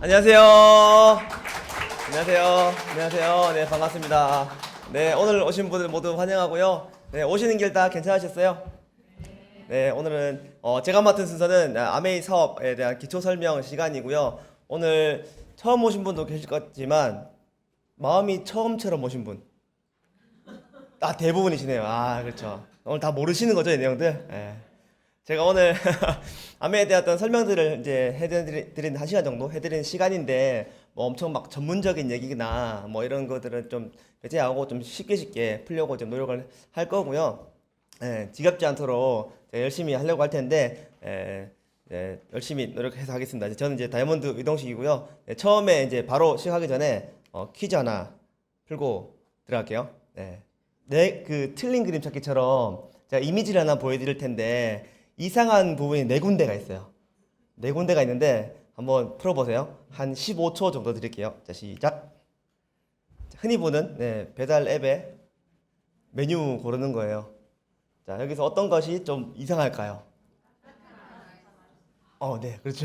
안녕하세요. 안녕하세요. 안녕하세요. 네, 반갑습니다. 네, 오늘 오신 분들 모두 환영하고요. 네, 오시는 길 다 괜찮으셨어요? 네, 오늘은 제가 맡은 순서는 아메이 사업에 대한 기초 설명 시간이고요. 오늘 처음 오신 분도 계실 것 같지만 마음이 처음처럼 오신 분, 대부분이시네요. 그렇죠. 오늘 다 모르시는 거죠, 이 내용들? 네. 제가 오늘 아메에 대한 어떤 설명들을 이제 해드린 한 시간 정도 해드린 시간인데 뭐 엄청 막 전문적인 얘기나 뭐 이런 것들은 좀 배제하고 좀 쉽게 풀려고 좀 노력을 할 거고요. 지겹지 않도록 제가 열심히 하려고 할 텐데 열심히 노력해서 하겠습니다. 저는 이제 다이아몬드 이동식이고요. 처음에 이제 바로 시작하기 전에 퀴즈 하나 풀고 들어갈게요. 그 틀린 그림 찾기처럼 제가 이미지를 하나 보여드릴 텐데 이상한 부분이 네 군데가 있어요. 네 군데가 있는데 한번 풀어보세요. 한 15초 정도 드릴게요. 자, 시작. 흔히 보는 배달 앱에 메뉴 고르는 거예요. 자, 여기서 어떤 것이 좀 이상할까요? 네, 그렇죠.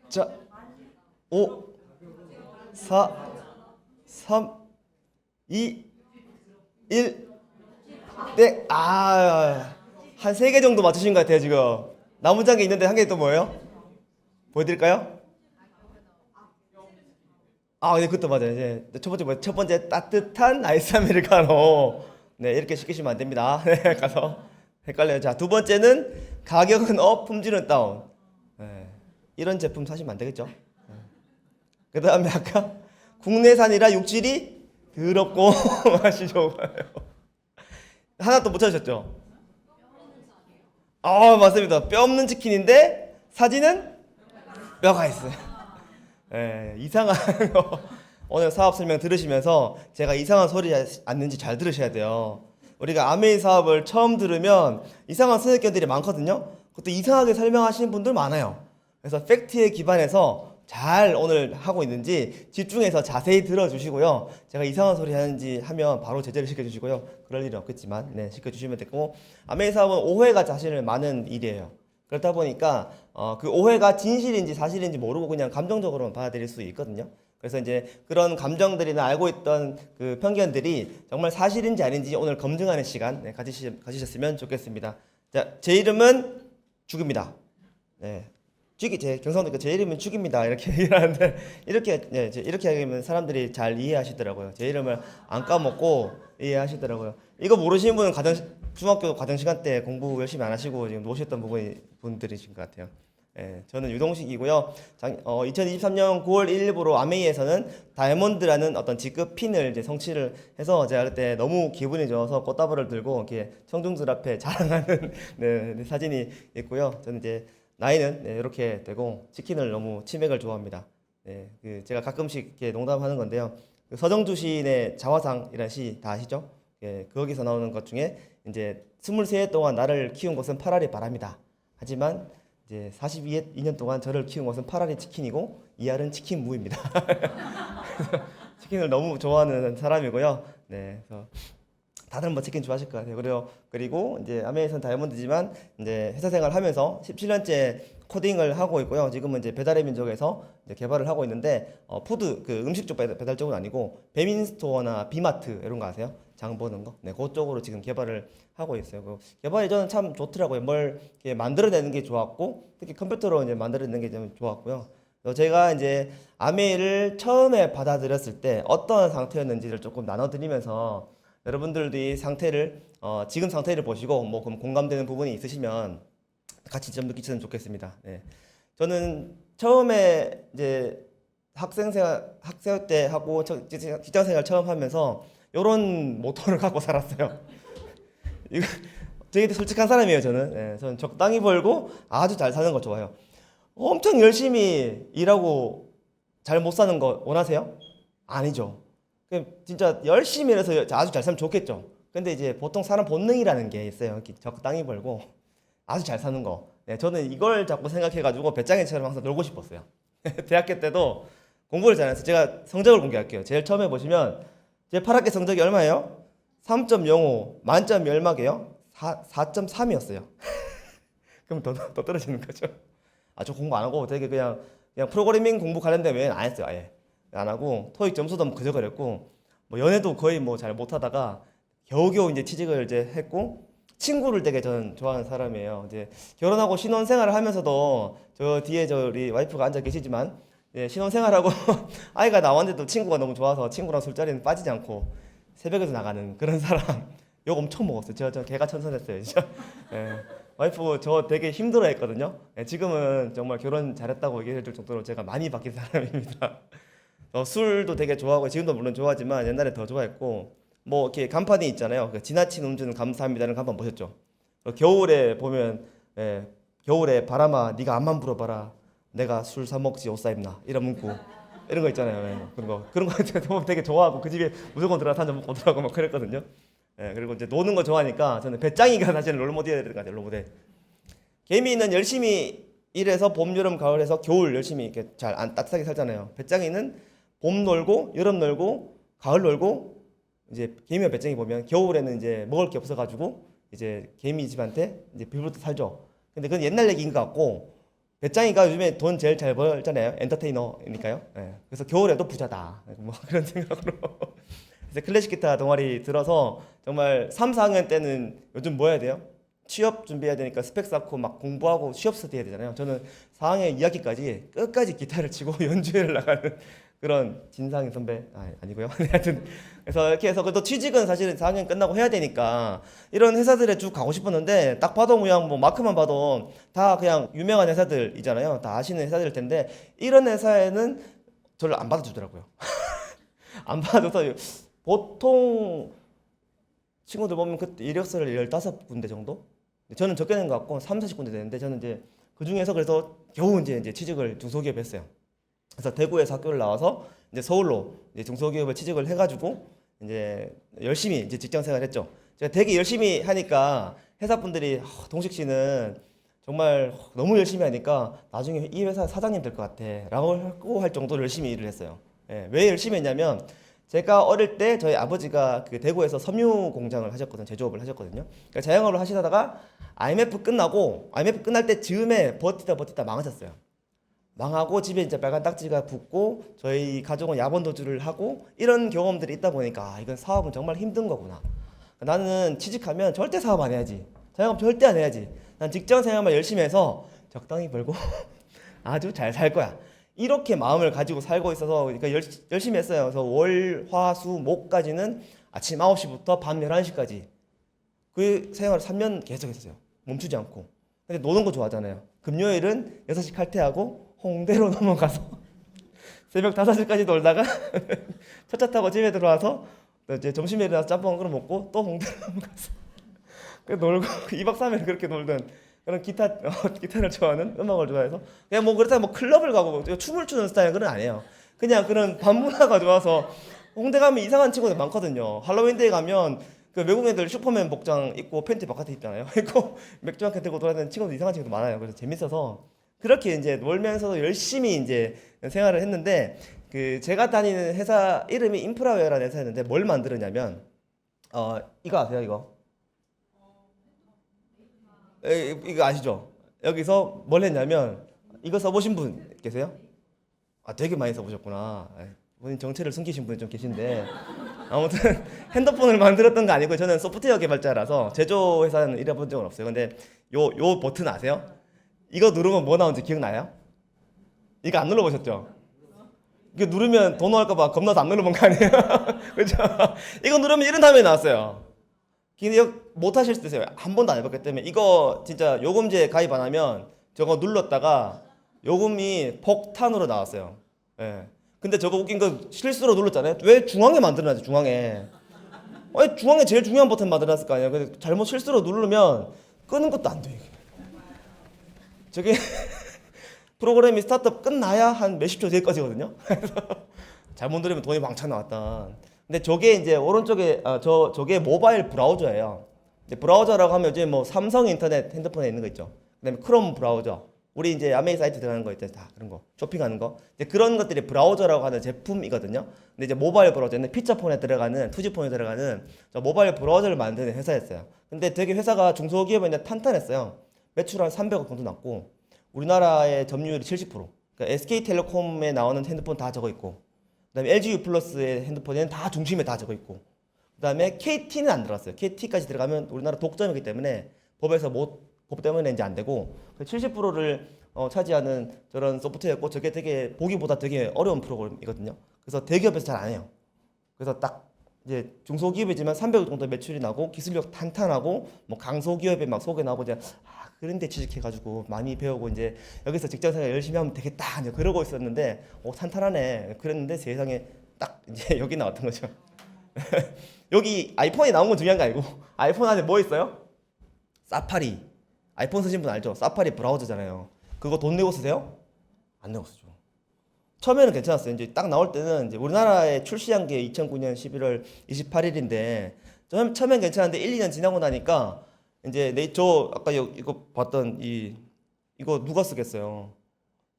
자, 5, 4, 3, 2, 1. 네, 한 3개 정도 맞추신 것 같아요, 지금. 남은 장게 있는데 한 개 또 뭐예요? 보여드릴까요? 네, 그것도 맞아요. 이제 첫 번째 뭐예요? 첫 번째 따뜻한 아이스 아메리카노. 네, 이렇게 시키시면 안 됩니다. 네, 가서 헷갈려요. 자, 두 번째는 가격은 업, 품질은 다운. 네, 이런 제품 사시면 안 되겠죠? 그 다음에 아까 국내산이라 육질이 더럽고 맛이 좋아요. 하나 또 못 찾으셨죠? 맞습니다. 뼈 없는 치킨인데 사진은 뼈가 있어요. 이상한 거. 오늘 사업 설명 들으시면서 제가 이상한 소리 않는지 잘 들으셔야 돼요. 우리가 아메이 사업을 처음 들으면 이상한 선입견들이 많거든요. 그것도 이상하게 설명하시는 분들 많아요. 그래서 팩트에 기반해서 잘 오늘 하고 있는지 집중해서 자세히 들어주시고요. 제가 이상한 소리 하는지 하면 바로 제재를 시켜주시고요. 그럴 일은 없겠지만 시켜주시면 되고, 아메이 사업은 오해가 사실 많은 일이에요. 그렇다 보니까 그 오해가 진실인지 사실인지 모르고 그냥 감정적으로만 받아들일 수 있거든요. 그래서 이제 그런 감정들이나 알고 있던 그 편견들이 정말 사실인지 아닌지 오늘 검증하는 시간 가지셨으면 좋겠습니다. 자, 제 이름은 죽입니다. 제 경상도 제 이름은 죽입니다. 이렇게 얘기를 하는데 이렇게 하면 사람들이 잘 이해하시더라고요. 제 이름을 안 까먹고 이해하시더라고요. 이거 모르시는 분은 중학교 과정 시간 때 공부 열심히 안 하시고 지금 노셨던 분들이신 것 같아요. 저는 유동식이고요. 2023년 9월 1일부로 아메이에서는 다이아몬드라는 어떤 직급 핀을 이제 성취를 해서 제가 그때 너무 기분이 좋아서 꽃다발을 들고 이렇게 청중들 앞에 자랑하는 사진이 있고요. 저는 이제 나이는 이렇게 되고 치킨을 너무 치맥을 좋아합니다. 제가 가끔씩 이렇게 농담하는 건데요. 그 서정주 시인의 자화상이라는 시 다 아시죠? 거기서 나오는 것 중에 이제 23해 동안 나를 키운 것은 파라리 바람이다. 하지만 이제 42년 동안 저를 키운 것은 파라리 치킨이고 이알은 치킨 무입니다. 치킨을 너무 좋아하는 사람이고요. 그래서 다들 뭐 치킨 좋아하실 것 같아요. 그리고 이제 아메이선 다이아몬드지만 이제 회사 생활 하면서 17년째 코딩을 하고 있고요. 지금은 이제 배달의 민족에서 이제 개발을 하고 있는데 푸드 그 음식 쪽 배달 쪽은 아니고 배민스토어나 비마트 이런 거 아세요? 장 보는 거. 그쪽으로 지금 개발을 하고 있어요. 그 개발이 저는 참 좋더라고요. 뭘 이렇게 만들어내는 게 좋았고 특히 컴퓨터로 이제 만들어내는 게 좀 좋았고요. 제가 이제 아메이를 처음에 받아들였을 때 어떤 상태였는지를 조금 나눠드리면서 여러분들도 이 상태를 지금 상태를 보시고 뭐 그럼 공감되는 부분이 있으시면 같이 좀 느끼시면 좋겠습니다. 저는 처음에 이제 학생 때 하고 직장 생활 처음 하면서 이런 모토를 갖고 살았어요. 이거 되게 솔직한 사람이에요. 저는 적당히 벌고 아주 잘 사는 거 좋아해요. 엄청 열심히 일하고 잘 못 사는 거 원하세요? 아니죠. 진짜 열심히 해서 아주 잘 살면 좋겠죠. 근데 이제 보통 사람 본능이라는 게 있어요. 이렇게 적당히 벌고 아주 잘 사는 거. 저는 이걸 자꾸 생각해가지고 배짱이처럼 항상 놀고 싶었어요. 대학교 때도 공부를 잘해서 제가 성적을 공개할게요. 제일 처음에 보시면 제 8학기 성적이 얼마예요? 3.05 만점 몇 마개요? 4.3이었어요. 그럼 더 떨어지는 거죠. 저 공부 안 하고 되게 그냥 프로그래밍 공부 관련된 외에는 안 했어요. 아예 안 하고 토익 점수도 뭐 그저 그랬고 뭐 연애도 거의 뭐 잘 못하다가 겨우겨우 이제 취직을 이제 했고 친구를 되게 저는 좋아하는 사람이에요. 이제 결혼하고 신혼생활을 하면서도 저 뒤에 우리 와이프가 앉아 계시지만 신혼생활하고 아이가 나왔는데도 친구가 너무 좋아서 친구랑 술자리는 빠지지 않고 새벽에도 나가는 그런 사람. 욕 엄청 먹었어요. 저 개가 천선했어요, 진짜. 예. 와이프 저 되게 힘들어했거든요. 지금은 정말 결혼 잘했다고 얘기해 줄 정도로 제가 많이 바뀐 사람입니다. 술도 되게 좋아하고 지금도 물론 좋아하지만 옛날에 더 좋아했고 뭐 이렇게 간판이 있잖아요. 지나친 음주는 감사합니다는 간판 보셨죠? 겨울에 보면 겨울에 바람아 네가 앞만 불어봐라 내가 술 사 먹지 옷 사 입나 이런 문구 이런 거 있잖아요. 그런 거 제가 되게 좋아하고 그 집에 무조건 들어가서 한잔 먹고 오더라고 막 그랬거든요. 그리고 이제 노는 거 좋아하니까 저는 배짱이가 사실은 롤모델인 것 같아요. 롤모델. 개미는 열심히 일해서 봄, 여름, 가을 해서 겨울 열심히 이렇게 잘 따뜻하게 살잖아요. 배짱이는 봄 놀고 여름 놀고 가을 놀고 이제 개미와 배짱이 보면 겨울에는 이제 먹을 게 없어가지고 이제 개미 집한테 이제 빌부터 살죠. 근데 그건 옛날 얘기인 것 같고 배짱이가 요즘에 돈 제일 잘 벌잖아요. 엔터테이너니까요. 그래서 겨울에도 부자다. 뭐 그런 생각으로. 그래서 클래식 기타 동아리 들어서 정말 3, 4학년 때는 요즘 뭐 해야 돼요? 취업 준비해야 되니까 스펙 쌓고 막 공부하고 취업 스터디 해야 되잖아요. 저는 4학년 2학기까지 끝까지 기타를 치고 연주회를 나가는 그런 진상인 선배 아니고요. 하여튼 그래서 이렇게 해서 그래도 취직은 사실은 4학년 끝나고 해야 되니까 이런 회사들에 쭉 가고 싶었는데 딱 봐도 그냥 뭐 마크만 봐도 다 그냥 유명한 회사들이잖아요. 다 아시는 회사들일 텐데 이런 회사에는 저를 안 받아주더라고요. 안 받아줘서 보통 친구들 보면 그때 이력서를 15군데 정도? 저는 적게 낸 것 같고 3, 40군데 되는데 저는 이제 그 중에서 그래서 겨우 이제 취직을 중소기업에 했어요. 그래서 대구에서 학교를 나와서 이제 서울로 이제 중소기업에 취직을 해가지고 이제 열심히 이제 직장 생활을 했죠. 제가 되게 열심히 하니까 회사분들이 동식 씨는 정말 너무 열심히 하니까 나중에 이 회사 사장님 될 것 같아라고 할 정도로 열심히 일을 했어요. 왜 열심히 했냐면 제가 어릴 때 저희 아버지가 그 대구에서 섬유 공장을 하셨거든요. 제조업을 하셨거든요. 그러니까 자영업을 하시다가 IMF 끝날 때 즈음에 버티다 망하셨어요. 망하고 집에 이제 빨간 딱지가 붙고 저희 가족은 야본도주를 하고 이런 경험들이 있다 보니까 이건 사업은 정말 힘든 거구나. 나는 취직하면 절대 사업 안 해야지. 자영업 절대 안 해야지. 난 직장 생활만 열심히 해서 적당히 벌고 아주 잘 살 거야. 이렇게 마음을 가지고 살고 있어서 그러니까 열심히 했어요. 그래서 월, 화, 수, 목까지는 아침 9시부터 밤 11시까지 그 생활을 3년 계속 했어요. 멈추지 않고. 근데 노는 거 좋아하잖아요. 금요일은 6시 칼퇴하고 홍대로 넘어가서 새벽 5시까지 놀다가 첫 차 타고 집에 들어와서 이제 점심에 일어나서 짬뽕 한 그릇 먹고 또 홍대로 넘어가서 놀고 2박 3일 그렇게 놀던 그런 기타를 좋아하는 음악을 좋아해서 그냥 뭐 그렇다고 뭐 클럽을 가고 춤을 추는 스타일은 그런 아니에요. 그냥 그런 밤문화가 좋아서 홍대 가면 이상한 친구들 많거든요. 할로윈데이 가면 그 외국 애들 슈퍼맨 복장 입고 팬티 바깥에 있잖아요. 입고 맥주 한 캔 들고 돌아다니는 친구들 이상한 친구도 많아요. 그래서 재밌어서 그렇게 이제 놀면서도 열심히 이제 생활을 했는데 그 제가 다니는 회사 이름이 인프라웨어라는 회사였는데 뭘 만들었냐면 이거 아세요 이거? 이거 아시죠? 여기서 뭘 했냐면 이거 써보신 분 계세요? 되게 많이 써보셨구나. 본인 정체를 숨기신 분이 좀 계신데 아무튼 핸드폰을 만들었던 거 아니고 저는 소프트웨어 개발자라서 제조 회사는 일해본 적은 없어요. 근데 요 버튼 아세요? 이거 누르면 뭐 나오는지 기억나요? 이거 안 눌러보셨죠? 이거 누르면 돈 나올까봐 겁나서 안 눌러본 거 아니에요? 그렇죠? 이거 누르면 이런 화면이 나왔어요. 기억 못 하실 수도 있어요. 한 번도 안 해봤기 때문에 이거 진짜 요금제 가입 안 하면 저거 눌렀다가 요금이 폭탄으로 나왔어요. 근데 저거 웃긴 거 실수로 눌렀잖아요. 왜 중앙에 만들어놨지 중앙에? 왜 중앙에 제일 중요한 버튼 만들어놨을 거 아니에요. 근데 잘못 실수로 누르면 끄는 것도 안 돼. 저게 프로그램이 스타트업 끝나야 한 몇십 초 뒤에 꺼지거든요. 그래서 잘못 누르면 돈이 왕창 나왔다. 근데 저게 이제 오른쪽에 저게 모바일 브라우저예요. 브라우저라고 하면 요즘 뭐 삼성 인터넷 핸드폰에 있는 거 있죠. 그다음에 크롬 브라우저. 우리 이제 야메이 사이트 들어가는 거 있잖아요. 다 그런 거 쇼핑하는 거. 이제 그런 것들이 브라우저라고 하는 제품이거든요. 근데 이제 모바일 브라우저는 피처폰에 들어가는 투지폰에 들어가는 저 모바일 브라우저를 만드는 회사였어요. 근데 되게 회사가 중소기업인데 탄탄했어요. 매출 한 300억 정도 났고 우리나라의 점유율이 70%. 그러니까 SK텔레콤에 나오는 핸드폰 다 적어 있고, 그다음에 LGU 플러스의 핸드폰에는 다 중심에 다 적어 있고, 그다음에 KT는 안 들어갔어요. KT까지 들어가면 우리나라 독점이기 때문에 법 때문에 이제 안 되고, 70%를 차지하는 저런 소프트웨어였고, 저게 되게 보기보다 되게 어려운 프로그램이거든요. 그래서 대기업에서 잘 안 해요. 그래서 딱 이제 중소기업이지만 300억 정도 매출이 나고 기술력 탄탄하고 뭐 강소기업에 막 소개 나오고 이제 그런데 취직해가지고 많이 배우고 이제 여기서 직장생활 열심히 하면 되겠다 이제 그러고 있었는데 탄탄하네 그랬는데 세상에 딱 이제 여기 나왔던 거죠. 여기 아이폰이 나온 건 중요한 게 아니고 아이폰 안에 뭐 있어요? 사파리. 아이폰 쓰신 분 알죠? 사파리 브라우저잖아요. 그거 돈 내고 쓰세요? 안 내고 쓰죠. 처음에는 괜찮았어요. 이제 딱 나올 때는 이제 우리나라에 출시한 게 2009년 11월 28일인데 처음엔 괜찮은데 1, 2년 지나고 나니까 이제 저 아까 이거 봤던 이거 누가 쓰겠어요?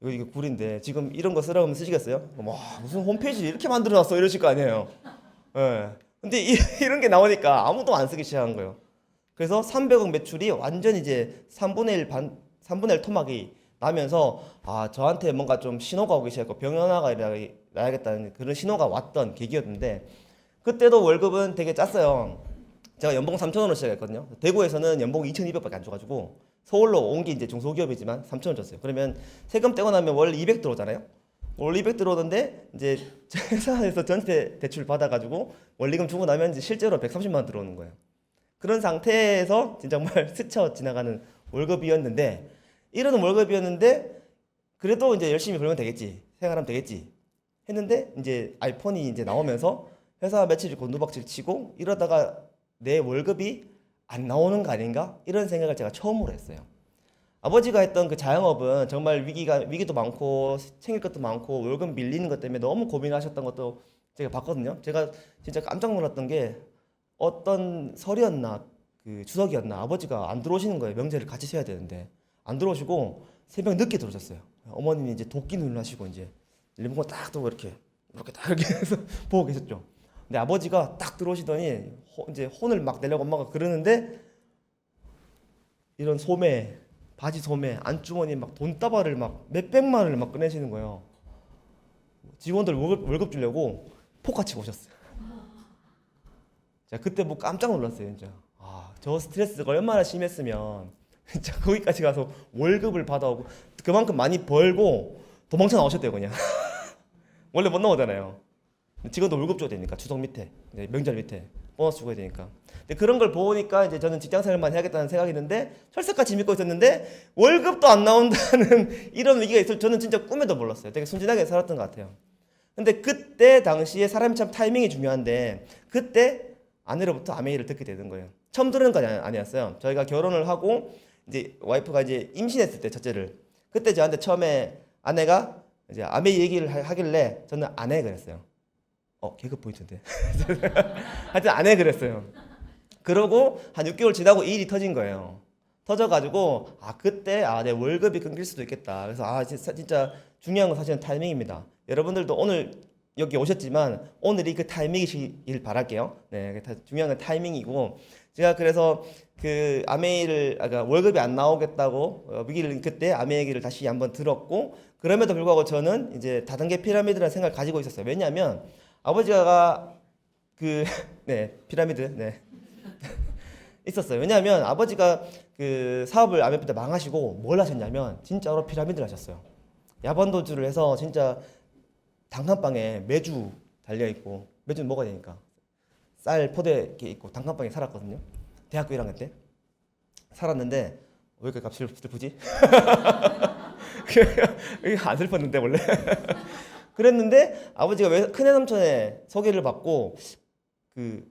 이거 굴인데 지금 이런 거 쓰라고 하면 쓰시겠어요? 와 무슨 홈페이지 이렇게 만들어놨어 이러실 거 아니에요. 예. 근데 이런 게 나오니까 아무도 안 쓰기 시작한 거예요. 그래서 300억 매출이 완전 이제 3분의 1 토막이 나면서 저한테 뭔가 좀 신호가 오기 시작했고 병현아가 나야겠다는 그런 신호가 왔던 계기였는데 그때도 월급은 되게 짰어요. 제가 연봉 3,000원으로 시작했거든요. 대구에서는 연봉 2,200밖에 안 줘가지고 서울로 온 게 이제 중소기업이지만 3,000원 줬어요. 그러면 세금 떼고 나면 월 200 들어오잖아요. 월 200 들어오는데 이제 회사에서 전세 대출 받아가지고 원리금 주고 나면 이제 실제로 130만 원 들어오는 거예요. 그런 상태에서 진짜 정말 스쳐 지나가는 월급이었는데 이러는 월급이었는데 그래도 이제 열심히 벌면 되겠지 생활하면 되겠지 했는데 이제 아이폰이 이제 나오면서 회사 매출이 곤두박질 치고 이러다가 내 월급이 안 나오는 거 아닌가 이런 생각을 제가 처음으로 했어요. 아버지가 했던 그 자영업은 정말 위기도 많고 챙길 것도 많고 월급 밀리는 것 때문에 너무 고민하셨던 것도 제가 봤거든요. 제가 진짜 깜짝 놀랐던 게 어떤 설이었나 그 추석이었나 아버지가 안 들어오시는 거예요. 명절을 같이 쉬어야 되는데 안 들어오시고 새벽 늦게 들어오셨어요. 어머님이 이제 도끼 눈하시고 이제 리모컨 딱 두고 이렇게 딱 이렇게 해서 보고 계셨죠. 근데 아버지가 딱 들어오시더니 이제 혼을 막 내려고 엄마가 그러는데 이런 소매 바지 소매 안주머니 막 돈다발을 막 몇백만 원을 막 꺼내시는 거예요. 직원들 월급 주려고 포카치 오셨어요. 제가 그때 뭐 깜짝 놀랐어요. 진짜 저 스트레스가 얼마나 심했으면 진짜 거기까지 가서 월급을 받아오고 그만큼 많이 벌고 도망쳐 나오셨대요 그냥. 원래 못 나오잖아요. 직원도 월급 줘야 되니까 추석 밑에 명절 밑에 보너스 주고 해야 되니까. 근데 그런 걸 보니까 이제 저는 직장생활만 해야겠다는 생각이 있는데 철석같이 믿고 있었는데 월급도 안 나온다는 이런 위기가 있을 저는 진짜 꿈에도 몰랐어요. 되게 순진하게 살았던 것 같아요. 근데 그때 당시에 사람이 참 타이밍이 중요한데 그때 아내로부터 아메이를 듣게 되는 거예요. 처음 들은 건 아니었어요. 저희가 결혼을 하고 이제 와이프가 이제 임신했을 때 첫째를 그때 저한테 처음에 아내가 이제 아메이 얘기를 하길래 저는 안 해 그랬어요. 개그 포인트인데. 하여튼 안 해 그랬어요. 그러고 한 6개월 지나고 이 일이 터진 거예요. 터져가지고 그때 내 월급이 끊길 수도 있겠다. 그래서 진짜 중요한 건 사실은 타이밍입니다. 여러분들도 오늘 여기 오셨지만 오늘이 그 타이밍이시길 바랄게요. 네, 중요한 건 타이밍이고 제가 그래서 그 아메이를 월급이 안 나오겠다고 위기를 그때 아메이 얘기를 다시 한번 들었고 그럼에도 불구하고 저는 이제 다단계 피라미드라는 생각을 가지고 있었어요. 왜냐하면 아버지가 네 피라미드 네 있었어요. 왜냐하면 아버지가 그 사업을 아메이 때 망하시고 뭘 하셨냐면 진짜로 피라미드를 하셨어요. 야반도주를 해서 진짜 단칸방에 매주 달려있고 매주는 먹어야 되니까 쌀 포대 있고 단칸방에 살았거든요. 대학교 1학년 때 살았는데 왜 이렇게 값이 슬프지? 안 슬펐는데 원래 그랬는데 아버지가 큰애 삼촌의 소개를 받고 그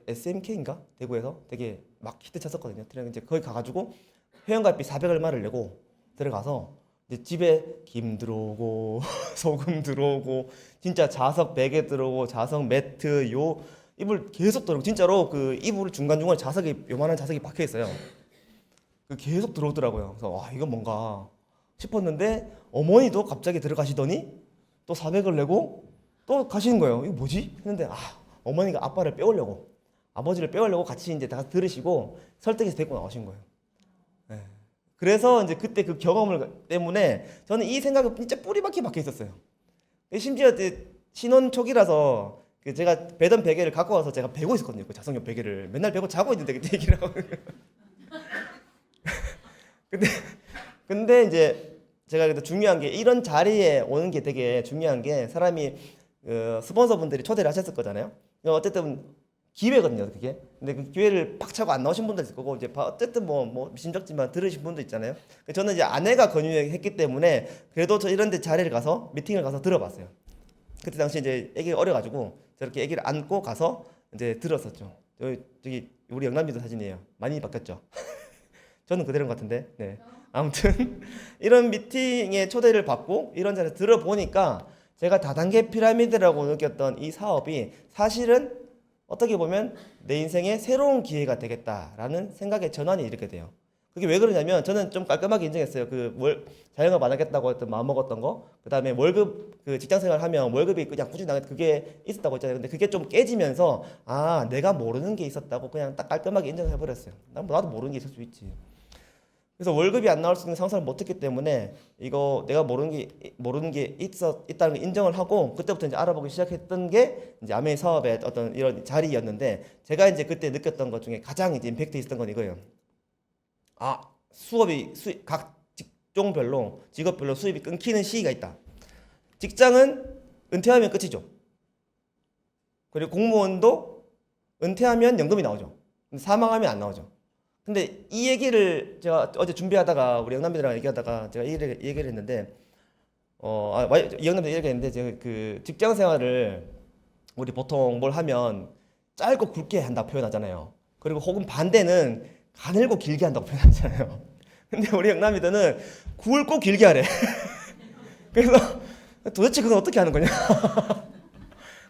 SMK인가 대구에서 되게 막 히트 쳤었거든요. 이제 거기 가가지고 회원가입비 400 얼마를 내고 들어가서 이제 집에 김 들어오고 소금 들어오고 진짜 자석 베개 들어오고 자석 매트 이불 계속 들어오고 진짜로 그 이불 중간중간에 자석이 요만한 자석이 박혀 있어요. 그 계속 들어오더라고요. 그래서 와 이건 뭔가 싶었는데 어머니도 갑자기 들어가시더니 또 400을 내고 또 가시는 거예요. 이거 뭐지? 했는데 어머니가 아빠를 빼오려고 아버지를 빼오려고 같이 이제 다 들으시고 설득해서 데리고 나오신 거예요. 네. 그래서 이제 그때 그 경험을 때문에 저는 이 생각이 진짜 뿌리박히 박혀 있었어요. 심지어 이제 신혼 초기라서 그 제가 배던 베개를 갖고 와서 제가 베고 있었거든요. 그 자석용 베개를 맨날 베고 자고 있는데 그때 얘기를 하고. 근데 이제 제가 그래도 중요한 게 이런 자리에 오는 게 되게 중요한 게 사람이 스폰서분들이 초대를 하셨을 거잖아요. 어쨌든 기회거든요, 그게. 근데 그 기회를 팍 차고 안 나오신 분도 있을 거고 이제 어쨌든 뭐 미심쩍지만 들으신 분도 있잖아요. 저는 이제 아내가 권유했기 때문에 그래도 저 이런 데 자리를 가서 미팅을 가서 들어봤어요. 그때 당시 이제 애기가 어려가지고 저렇게 애기를 안고 가서 이제 들었었죠. 저기 우리 영남이도 사진이에요. 많이 바뀌었죠. 저는 그대로인 것 같은데. 네. 아무튼 이런 미팅에 초대를 받고 이런 자리에 들어보니까 제가 다단계 피라미드라고 느꼈던 이 사업이 사실은 어떻게 보면 내 인생의 새로운 기회가 되겠다라는 생각의 전환이 이렇게 돼요. 그게 왜 그러냐면 저는 좀 깔끔하게 인정했어요. 자영업 안 하겠다고 했던 마음 먹었던 거. 그다음에 월급 그 직장 생활하면 월급이 그냥 꾸준히 나가 그게 있었다고 했잖아요. 근데 그게 좀 깨지면서 아, 내가 모르는 게 있었다고 그냥 딱 깔끔하게 인정해 버렸어요. 나도 모르는 게 있을 수 있지. 그래서 월급이 안 나올 수 있는 상상을 못했기 때문에 이거 내가 모르는 게 있다는 걸 인정을 하고 그때부터 이제 알아보기 시작했던 게 이제 아메이 사업의 어떤 이런 자리였는데 제가 이제 그때 느꼈던 것 중에 가장 이제 임팩트 있었던 건 이거예요. 아, 각 직종별로 수입이 끊기는 시기가 있다. 직장은 은퇴하면 끝이죠. 그리고 공무원도 은퇴하면 연금이 나오죠. 근데 사망하면 안 나오죠. 근데 이 얘기를 제가 어제 준비하다가 우리 영남이랑 얘기하다가 제가 이 얘기를 했는데 이 영남이 얘기했는데 제가 그 직장 생활을 우리 보통 뭘 하면 짧고 굵게 한다고 표현하잖아요. 그리고 혹은 반대는 가늘고 길게 한다고 표현하잖아요. 근데 우리 영남이들은 굵고 길게 하래. 그래서 도대체 그건 어떻게 하는 거냐?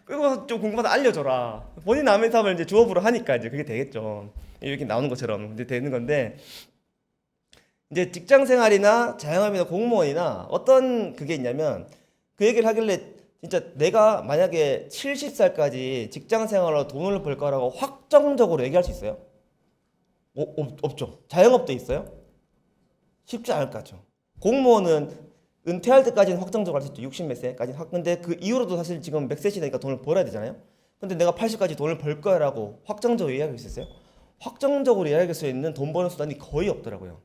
그거 좀 궁금하다 알려줘라. 본인 남의 사업을 이제 주업으로 하니까 이제 그게 되겠죠. 이렇게 나오는 것처럼 이제 되는 건데 이제 직장 생활이나 자영업이나 공무원이나 어떤 그게 있냐면 그 얘기를 하길래 진짜 내가 만약에 70살까지 직장 생활로 돈을 벌 거라고 확정적으로 얘기할 수 있어요? 없죠. 자영업도 있어요? 쉽지 않을 것 같죠. 공무원은 은퇴할 때까지는 확정적으로 할 수 있죠. 60 몇 세까지. 근데 그 이후로도 사실 지금 몇 세시 되니까 돈을 벌어야 되잖아요. 근데 내가 80까지 돈을 벌 거라고 확정적으로 이야기할 수 있어요? 확정적으로 이야기할 수 있는 돈 버는 수단이 거의 없더라고요.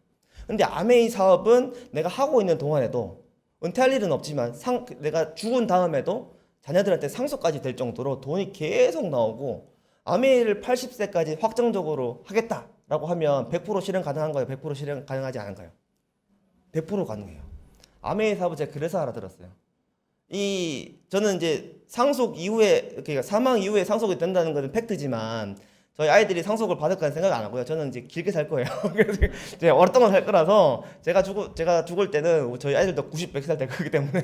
근데 아메이 사업은 내가 하고 있는 동안에도 은퇴할 일은 없지만 내가 죽은 다음에도 자녀들한테 상속까지 될 정도로 돈이 계속 나오고 아메이를 80세까지 확정적으로 하겠다라고 하면 100% 실현 가능한 거예요? 100% 실현 가능하지 않은가요? 100% 가능해요. 아메이 사업은 제가 그래서 알아들었어요. 저는 이제 상속 이후에, 그러니까 사망 이후에 상속이 된다는 것은 팩트지만 저희 아이들이 상속을 받을까는 생각 안 하고요. 저는 이제 길게 살 거예요. 그래서 제가 오랫동안 살 거라서 제가 죽을 때는 저희 아이들도 90, 100살 될 거기 때문에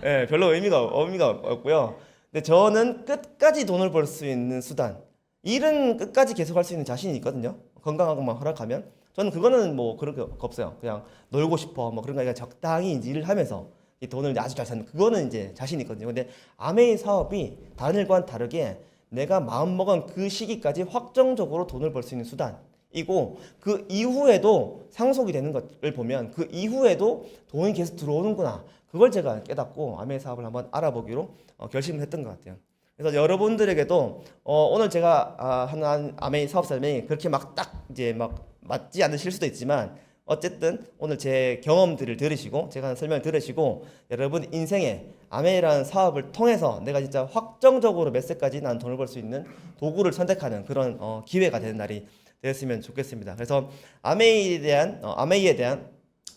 예, 별로 의미가 없고요. 근데 저는 끝까지 돈을 벌 수 있는 수단, 일은 끝까지 계속할 수 있는 자신이 있거든요. 건강한 것만 허락하면. 저는 그거는 뭐 그런 게 없어요. 그냥 놀고 싶어 뭐 그런 거 아니라 적당히 이제 일을 하면서 이 돈을 아주 잘 사는 그거는 이제 자신이 있거든요. 근데 아메이 사업이 다른 일과는 다르게 내가 마음먹은 그 시기까지 확정적으로 돈을 벌 수 있는 수단이고 그 이후에도 상속이 되는 것을 보면 그 이후에도 돈이 계속 들어오는구나. 그걸 제가 깨닫고 아메이 사업을 한번 알아보기로 결심을 했던 것 같아요. 그래서 여러분들에게도 오늘 제가 하는 아메이 사업 설명이 그렇게 막 딱 이제 막 맞지 않으실 수도 있지만 어쨌든 오늘 제 경험들을 들으시고 제가 하는 설명을 들으시고 여러분 인생에 아메이라는 사업을 통해서 내가 진짜 확정적으로 몇 세까지 난 돈을 벌 수 있는 도구를 선택하는 그런 기회가 되는 날이 되었으면 좋겠습니다. 그래서 아메이에 대한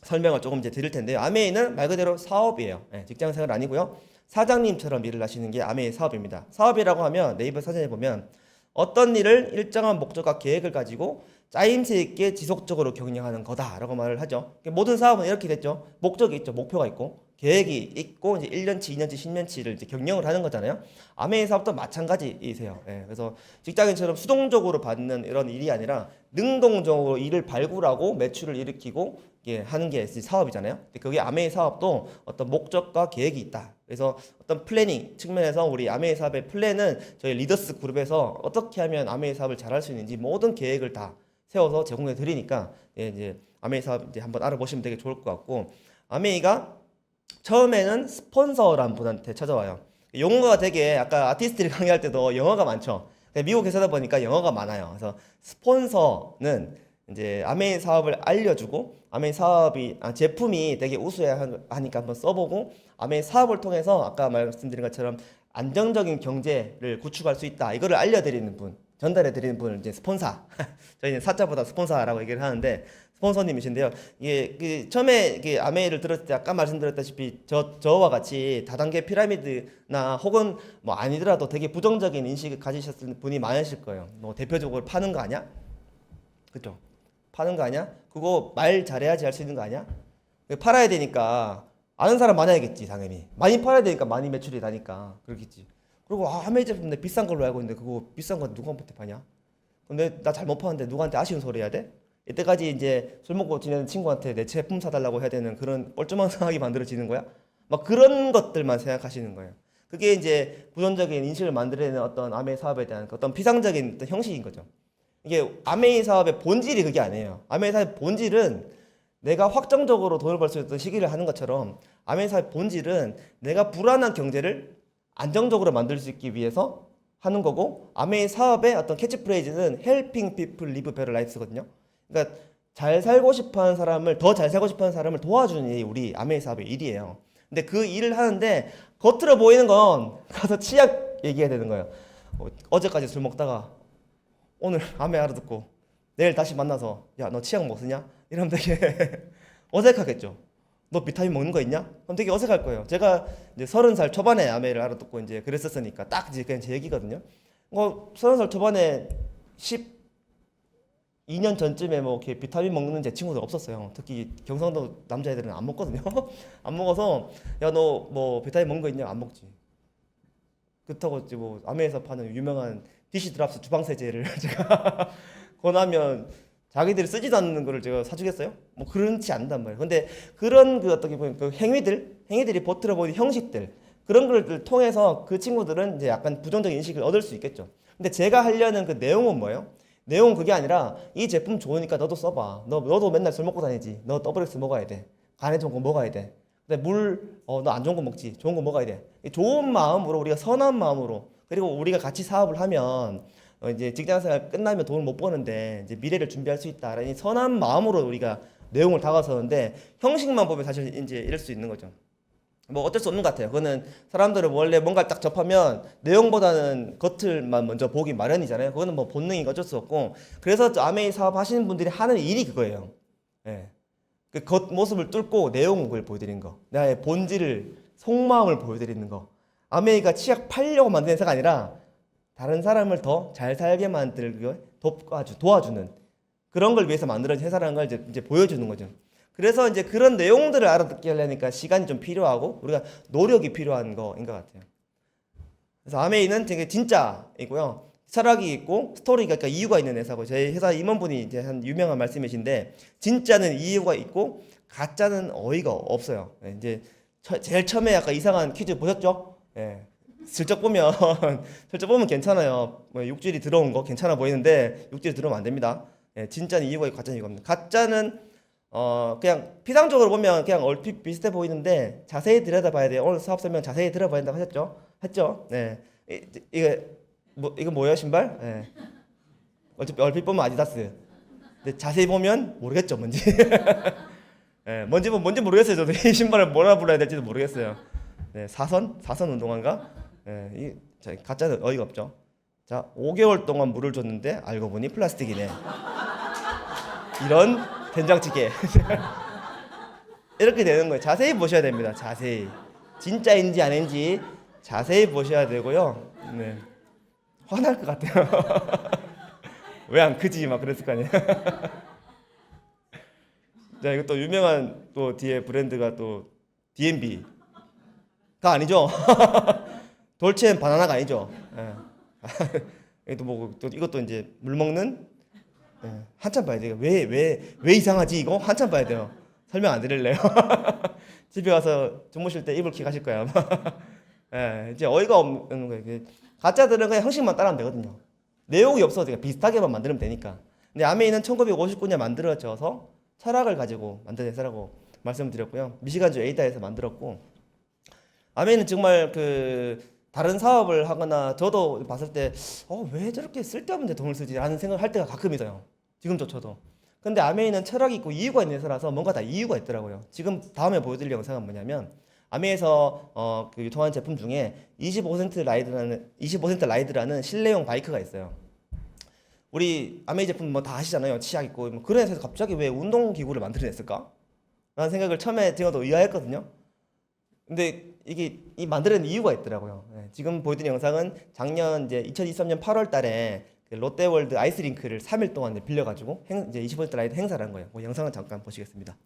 설명을 조금 이제 드릴 텐데요. 아메이는 말 그대로 사업이에요. 네, 직장 생활 아니고요. 사장님처럼 일을 하시는 게 아메이 사업입니다. 사업이라고 하면 네이버 사전에 보면 어떤 일을 일정한 목적과 계획을 가지고 짜임새 있게 지속적으로 경영하는 거다라고 말을 하죠. 모든 사업은 이렇게 됐죠. 목적이 있죠. 목표가 있고 계획이 있고 이제 1년치, 2년치, 10년치를 이제 경영을 하는 거잖아요. 아메이 사업도 마찬가지이세요. 예, 그래서 직장인처럼 수동적으로 받는 이런 일이 아니라 능동적으로 일을 발굴하고 매출을 일으키고 하는 게 사업이잖아요. 근데 그게 아메이 사업도 어떤 목적과 계획이 있다. 그래서 어떤 플래닝 측면에서 우리 아메이 사업의 플랜은 저희 리더스 그룹에서 어떻게 하면 아메이 사업을 잘할 수 있는지 모든 계획을 다 세워서 제공해 드리니까 이제 아메이 사업 이제 한번 알아보시면 되게 좋을 것 같고, 아메이가 처음에는 스폰서라는 분한테 찾아와요. 용어가 되게 아까 아티스트를 강의할 때도 영어가 많죠. 미국 회사다 보니까 영어가 많아요. 그래서 스폰서는 이제 아메이 사업을 알려주고, 아메이 사업이 제품이 되게 우수해야 하니까 한번 써보고, 아메이 사업을 통해서 아까 말씀드린 것처럼 안정적인 경제를 구축할 수 있다, 이거를 알려드리는 분, 전달해드리는 분을 이제 스폰사 저희는 사자보다 스폰사라고 얘기를 하는데, 스폰서님이신데요. 이게 처음에 아메이를 들었을 때 아까 말씀드렸다시피 저와 같이 다단계 피라미드나 혹은 뭐 아니더라도 되게 부정적인 인식을 가지셨을 분이 많으실 거예요. 뭐 대표적으로 파는 거 아니야? 그죠? 파는 거 아니야? 그거 말 잘해야지 할 수 있는 거 아니야? 팔아야 되니까 아는 사람 많아야겠지, 당연히. 많이 팔아야 되니까 많이 매출이 나니까 그렇겠지. 그리고 아메이 제품 내 비싼 걸로 알고 있는데 그거 비싼 거 누구한테 파냐? 근데 나 잘못 파는데 누구한테 아쉬운 소리 해야 돼? 이때까지 이제 술 먹고 지내는 친구한테 내 제품 사달라고 해야 되는 그런 뻘쭘한 상황이 만들어지는 거야? 막 그런 것들만 생각하시는 거예요. 그게 이제 부정적인 인식을 만들어내는 어떤 아메이 사업에 대한 어떤 피상적인 어떤 형식인 거죠. 이게 아메이 사업의 본질이 그게 아니에요. 아메이 사업의 본질은 내가 확정적으로 돈을 벌 수 있던 시기를 하는 것처럼, 아메이 사업의 본질은 내가 불안한 경제를 안정적으로 만들 수 있기 위해서 하는 거고, 아메이 사업의 어떤 캐치프레이즈는 Helping people live better lives거든요. 그러니까 잘 살고 싶어하는 사람을, 더 잘 살고 싶어하는 사람을 도와주는 일이 우리 아메이 사업의 일이에요. 근데 그 일을 하는데 겉으로 보이는 건 가서 치약 얘기해야 되는 거예요. 어제까지 술 먹다가 오늘 아메이 알아듣고 내일 다시 만나서 야, 너 치약 뭐 쓰냐? 이러면 되게 어색하겠죠. 너 비타민 먹는 거 있냐? 그럼 되게 어색할 거예요. 제가 이제 30살 초반에 아메이를 알아듣고 이제 그랬었으니까 딱 이제 그냥 제 얘기거든요. 30살 초반에 12년 전쯤에 뭐 이렇게 비타민 먹는 제 친구들 없었어요. 특히 경상도 남자애들은 안 먹거든요. 안 먹어서 야, 너 뭐 비타민 먹는 거 있냐? 안 먹지. 그렇다고 뭐 아메에서 파는 유명한 디시 드랍스 주방 세제를 제가 권하면 자기들이 쓰지도 않는 거를 제가 사주겠어요? 뭐 그렇지 않단 말이에요. 근데 그런 어떻게 보면 그 행위들이 버틀어 보이는 형식들, 그런 걸 통해서 그 친구들은 이제 약간 부정적인 인식을 얻을 수 있겠죠. 근데 제가 하려는 그 내용은 뭐예요? 내용은 그게 아니라 이 제품 좋으니까 너도 써봐. 너도 맨날 술 먹고 다니지. 너 더블엑스 먹어야 돼. 간에 좋은 거 먹어야 돼. 근데 너 안 좋은 거 먹지. 좋은 거 먹어야 돼. 좋은 마음으로, 우리가 선한 마음으로, 그리고 우리가 같이 사업을 하면 이제 직장생활 끝나면 돈을 못 버는데 이제 미래를 준비할 수 있다라는 이 선한 마음으로 우리가 내용을 다가서는데, 형식만 보면 사실 이제 이럴 수 있는 거죠. 뭐 어쩔 수 없는 것 같아요. 그거는 사람들은 원래 뭔가를 딱 접하면 내용보다는 겉을만 먼저 보기 마련이잖아요. 그거는 뭐 본능이니까 어쩔 수 없고, 그래서 아메이 사업 하시는 분들이 하는 일이 그거예요. 예. 그 겉모습을 뚫고 내용을 보여드리는 거, 나의 본질을, 속마음을 보여드리는 거. 아메이가 치약 팔려고 만든 회사가 아니라 다른 사람을 더 잘 살게 만들고 도와주는 그런 걸 위해서 만들어진 회사라는 걸 이제 보여주는 거죠. 그래서 이제 그런 내용들을 알아듣게 하려니까 시간이 좀 필요하고 우리가 노력이 필요한 거인 것 같아요. 그래서 아메이는 되게 진짜이고요. 철학이 있고 스토리가, 그러니까 이유가 있는 회사고, 저희 회사 임원분이 이제 한 유명한 말씀이신데, 진짜는 이유가 있고 가짜는 어이가 없어요. 이제 제일 처음에 약간 이상한 퀴즈 보셨죠? 예. 슬쩍 보면 괜찮아요. 뭐 육질이 들어온 거 괜찮아 보이는데 육질이 들어오면 안 됩니다. 예, 진짜는 이유가 있고 가짜는 이유가 없는. 가짜는 그냥 피상적으로 보면 그냥 얼핏 비슷해 보이는데 자세히 들여다봐야 돼요. 오늘 사업 설명 자세히 들어봐야 된다고 하셨죠? 했죠? 네. 이거 뭐예요, 신발? 네. 얼핏 보면 아디다스. 근데 자세히 보면 모르겠죠, 뭔지. 네, 뭔지 모르겠어요. 저도 이 신발을 뭐라 불러야 될지도 모르겠어요. 네, 사선 운동화인가? 네, 가짜는 어이가 없죠. 자, 5개월 동안 물을 줬는데 알고 보니 플라스틱이네. 이런 된장찌개. 이렇게 되는 거예요. 자세히 보셔야 됩니다. 자세히. 진짜인지 아닌지 자세히 보셔야 되고요. 네. 화날 것 같아요. 왜 안 크지? 막 그랬을 거 아니에요. 자, 이거 또 유명한 또 뒤에 브랜드가 또 D&B가 아니죠. 돌체 앤 바나나가 아니죠. 이것도 이제 물 먹는. 한참 봐야 돼요. 왜 이상하지 이거? 한참 봐야 돼요. 설명 안 드릴래요. 집에 가서 주무실 때 이불킥 하실 거야 아마. 이제 어이가 없는 거예요. 가짜들은 그냥 형식만 따르면 되거든요. 내용이 없어도 그냥 비슷하게만 만들면 되니까. 근데 아메이는 1959년 만들어져서 철학을 가지고 만든 회사라고 말씀드렸고요. 미시간주 에이다에서 만들었고, 아메이는 정말 다른 사업을 하거나 저도 봤을 때 왜 저렇게 쓸데없는 데 돈을 쓰지? 라는 생각을 할 때가 가끔 있어요. 지금조차도. 근데 아메이는 철학이 있고 이유가 있는 회사라서 뭔가 다 이유가 있더라고요. 지금 다음에 보여드릴 영상은 뭐냐면, 아메이에서 유통하는 제품 중에 25% 라이드라는 실내용 바이크가 있어요. 우리 아메이 제품 뭐 다 아시잖아요. 치약 있고 뭐 그런 회사에서 갑자기 왜 운동 기구를 만들어냈을까? 라는 생각을 처음에 제가도 의아했거든요. 근데 이게 만드는 이유가 있더라고요. 네, 지금 보여드린 영상은 작년 이제 2023년 8월 달에 롯데월드 아이스링크를 3일 동안 빌려가지고 이제 20% 라이드 행사를 한 거예요. 그 영상은 잠깐 보시겠습니다.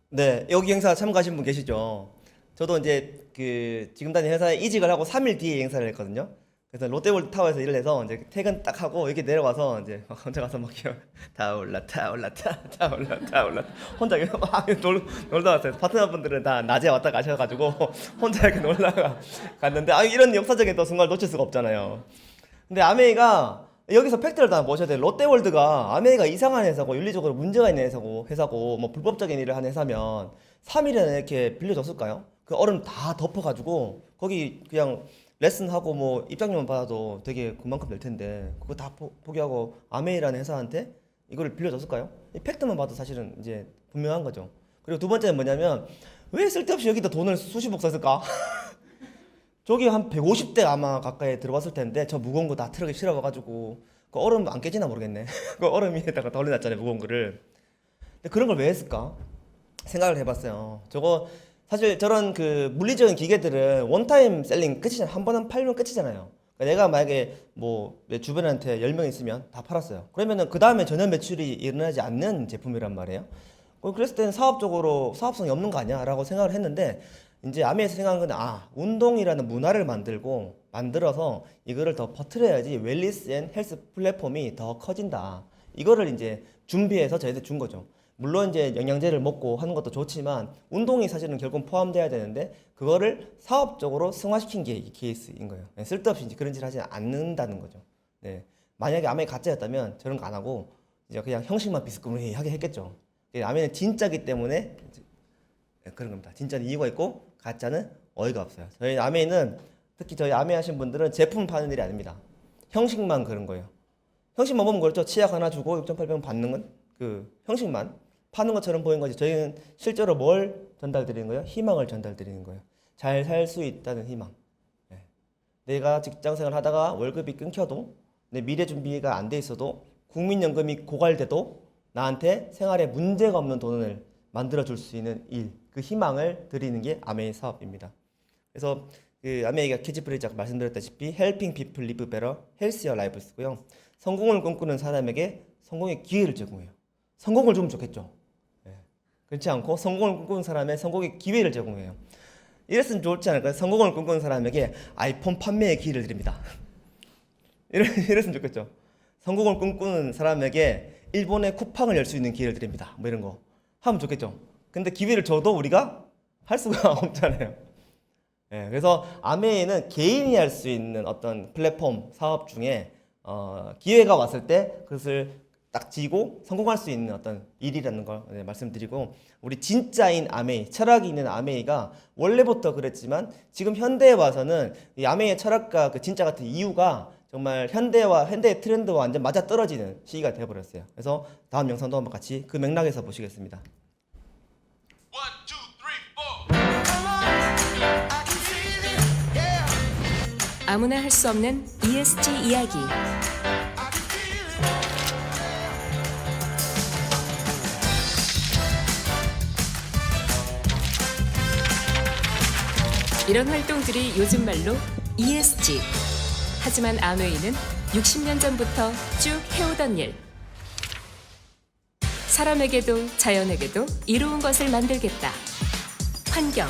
네, 여기 행사 참가하신 분 계시죠? 저도 이제 지금 다니는 회사에 이직을 하고 3일 뒤에 행사를 했거든요. 그래서 롯데월드 타워에서 일을 해서 이제 퇴근 딱 하고 이렇게 내려와서 이제 막 혼자 가서 막 다 올랐다 올랐다 다 올랐다 올랐다 혼자 이렇게 막 놀다 왔어요. 파트너분들은 다 낮에 왔다 가셔가지고 혼자 이렇게 놀다가 갔는데 이런 역사적인 또 순간을 놓칠 수가 없잖아요. 근데 아메이가 여기서 팩트를 다 모셔야 돼요. 롯데월드가 아메이가 이상한 회사고 윤리적으로 문제가 있는 회사고 뭐 불법적인 일을 하는 회사면 3일이나 이렇게 빌려줬을까요? 그 얼음 다 덮어가지고 거기 그냥 레슨하고 뭐 입장료만 받아도 되게 그만큼 될 텐데 그거 다 포기하고 아메이라는 회사한테 이거를 빌려줬을까요? 이 팩트만 봐도 사실은 이제 분명한 거죠. 그리고 두 번째는 뭐냐면 왜 쓸데없이 여기다 돈을 수십억 썼을까? 저기 한 150대 아마 가까이 들어왔을 텐데 저 무거운 거 다 트럭에 실어와가지고 그 얼음 안 깨지나 모르겠네. 그 얼음 위에다가 돌려놨잖아요, 무거운 거를. 근데 그런 걸 왜 했을까? 생각을 해봤어요. 저거 사실 저런 물리적인 기계들은 원타임 셀링 끝이잖아요. 한 번 팔면 끝이잖아요. 그러니까 내가 만약에 뭐 내 주변한테 10명 있으면 다 팔았어요. 그러면은 그 다음에 전혀 매출이 일어나지 않는 제품이란 말이에요. 그랬을 때는 사업적으로 사업성이 없는 거 아니야? 라고 생각을 했는데 이제 아메에서 생각한 건 운동이라는 문화를 만들어서 이거를 더 퍼뜨려야지 웰니스 앤 헬스 플랫폼이 더 커진다. 이거를 이제 준비해서 저희한테 준 거죠. 물론 이제 영양제를 먹고 하는 것도 좋지만 운동이 사실은 결국 포함돼야 되는데 그거를 사업적으로 승화시킨 게 이 케이스인 거예요. 네, 쓸데없이 이제 그런 짓을 하지 않는다는 거죠. 네, 만약에 아메이 가짜였다면 저런 거 안 하고 이제 그냥 형식만 비스무리하게 했겠죠. 아메이는 진짜기 때문에 그런 겁니다. 진짜는 이유가 있고 가짜는 어이가 없어요. 저희 아메이는 특히 저희 아메이 하신 분들은 제품 파는 일이 아닙니다. 형식만 그런 거예요. 형식만 보면 그렇죠. 치약 하나 주고 6,800원 받는 건 형식만 파는 것처럼 보이는 거지. 저희는 실제로 뭘 전달드리는 거예요? 희망을 전달드리는 거예요. 잘 살 수 있다는 희망. 네. 내가 직장생활 하다가 월급이 끊겨도 내 미래 준비가 안 돼 있어도 국민연금이 고갈돼도 나한테 생활에 문제가 없는 돈을 만들어줄 수 있는 일, 그 희망을 드리는 게 아메이 사업입니다. 그래서 아메이가 캐치프레이즈 아까 말씀드렸다시피 Helping people live better, healthier lives고요. 성공을 꿈꾸는 사람에게 성공의 기회를 제공해요. 성공을 주면 좋겠죠. 네. 그렇지 않고 성공을 꿈꾸는 사람의 성공의 기회를 제공해요. 이랬으면 좋지 않을까요? 성공을 꿈꾸는 사람에게 아이폰 판매의 기회를 드립니다. 이랬으면 좋겠죠. 성공을 꿈꾸는 사람에게 일본의 쿠팡을 열 수 있는 기회를 드립니다. 뭐 이런 거 하면 좋겠죠. 근데 기회를 줘도 우리가 할 수가 없잖아요. 네, 그래서 아메이는 개인이 할 수 있는 어떤 플랫폼 사업 중에 기회가 왔을 때 그것을 딱 지고 성공할 수 있는 어떤 일이라는 걸 말씀드리고, 우리 진짜인 아메이, 철학이 있는 아메이가 원래부터 그랬지만 지금 현대에 와서는 이 아메이의 철학과 그 진짜 같은 이유가 정말 현대의 트렌드와 완전 맞아떨어지는 시기가 되어버렸어요. 그래서 다음 영상도 한번 같이 그 맥락에서 보시겠습니다. 아무나 할 수 없는 ESG 이야기. 이런 활동들이 요즘 말로 ESG. 하지만 아메이는 60년 전부터 쭉 해오던 일. 사람에게도 자연에게도 이로운 것을 만들겠다. 환경,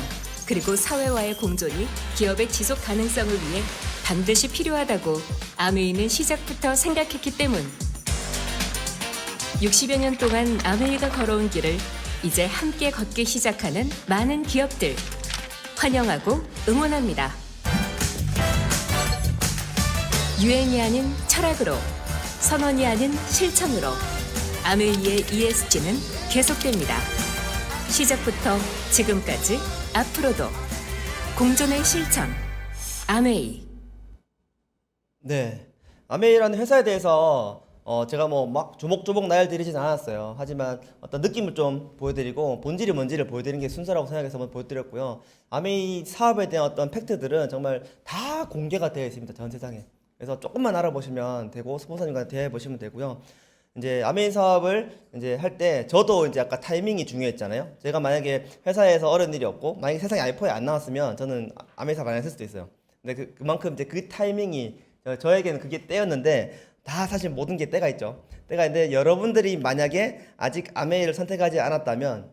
그리고 사회와의 공존이 기업의 지속 가능성을 위해 반드시 필요하다고 아메이는 시작부터 생각했기 때문. 60여 년 동안 아메이가 걸어온 길을 이제 함께 걷기 시작하는 많은 기업들. 환영하고 응원합니다. 유행이 아닌 철학으로, 선언이 아닌 실천으로 아메이의 ESG는 계속됩니다. 시작부터 지금까지, 앞으로도 공존의 실천, 아메이. 네, 아메이라는 회사에 대해서 제가 뭐 막 조목조목 나열드리진 않았어요. 하지만 어떤 느낌을 좀 보여드리고 본질이 뭔지를 보여드리는 게 순서라고 생각해서 한번 보여드렸고요. 아메이 사업에 대한 어떤 팩트들은 정말 다 공개가 되어 있습니다. 전 세상에. 그래서 조금만 알아보시면 되고 스폰서님과 대화해 보시면 되고요. 이제 아메이 사업을 이제 할 때 저도 이제 아까 타이밍이 중요했잖아요. 제가 만약에 회사에서 어려운 일이 없고 만약에 세상에 아이폰이 안 나왔으면 저는 아메이 사업 안 했을 수도 있어요. 근데 그만큼 이제 그 타이밍이 저에게는 그게 때였는데, 다 사실 모든 게 때가 있죠. 때가 있는데 여러분들이 만약에 아직 아메이를 선택하지 않았다면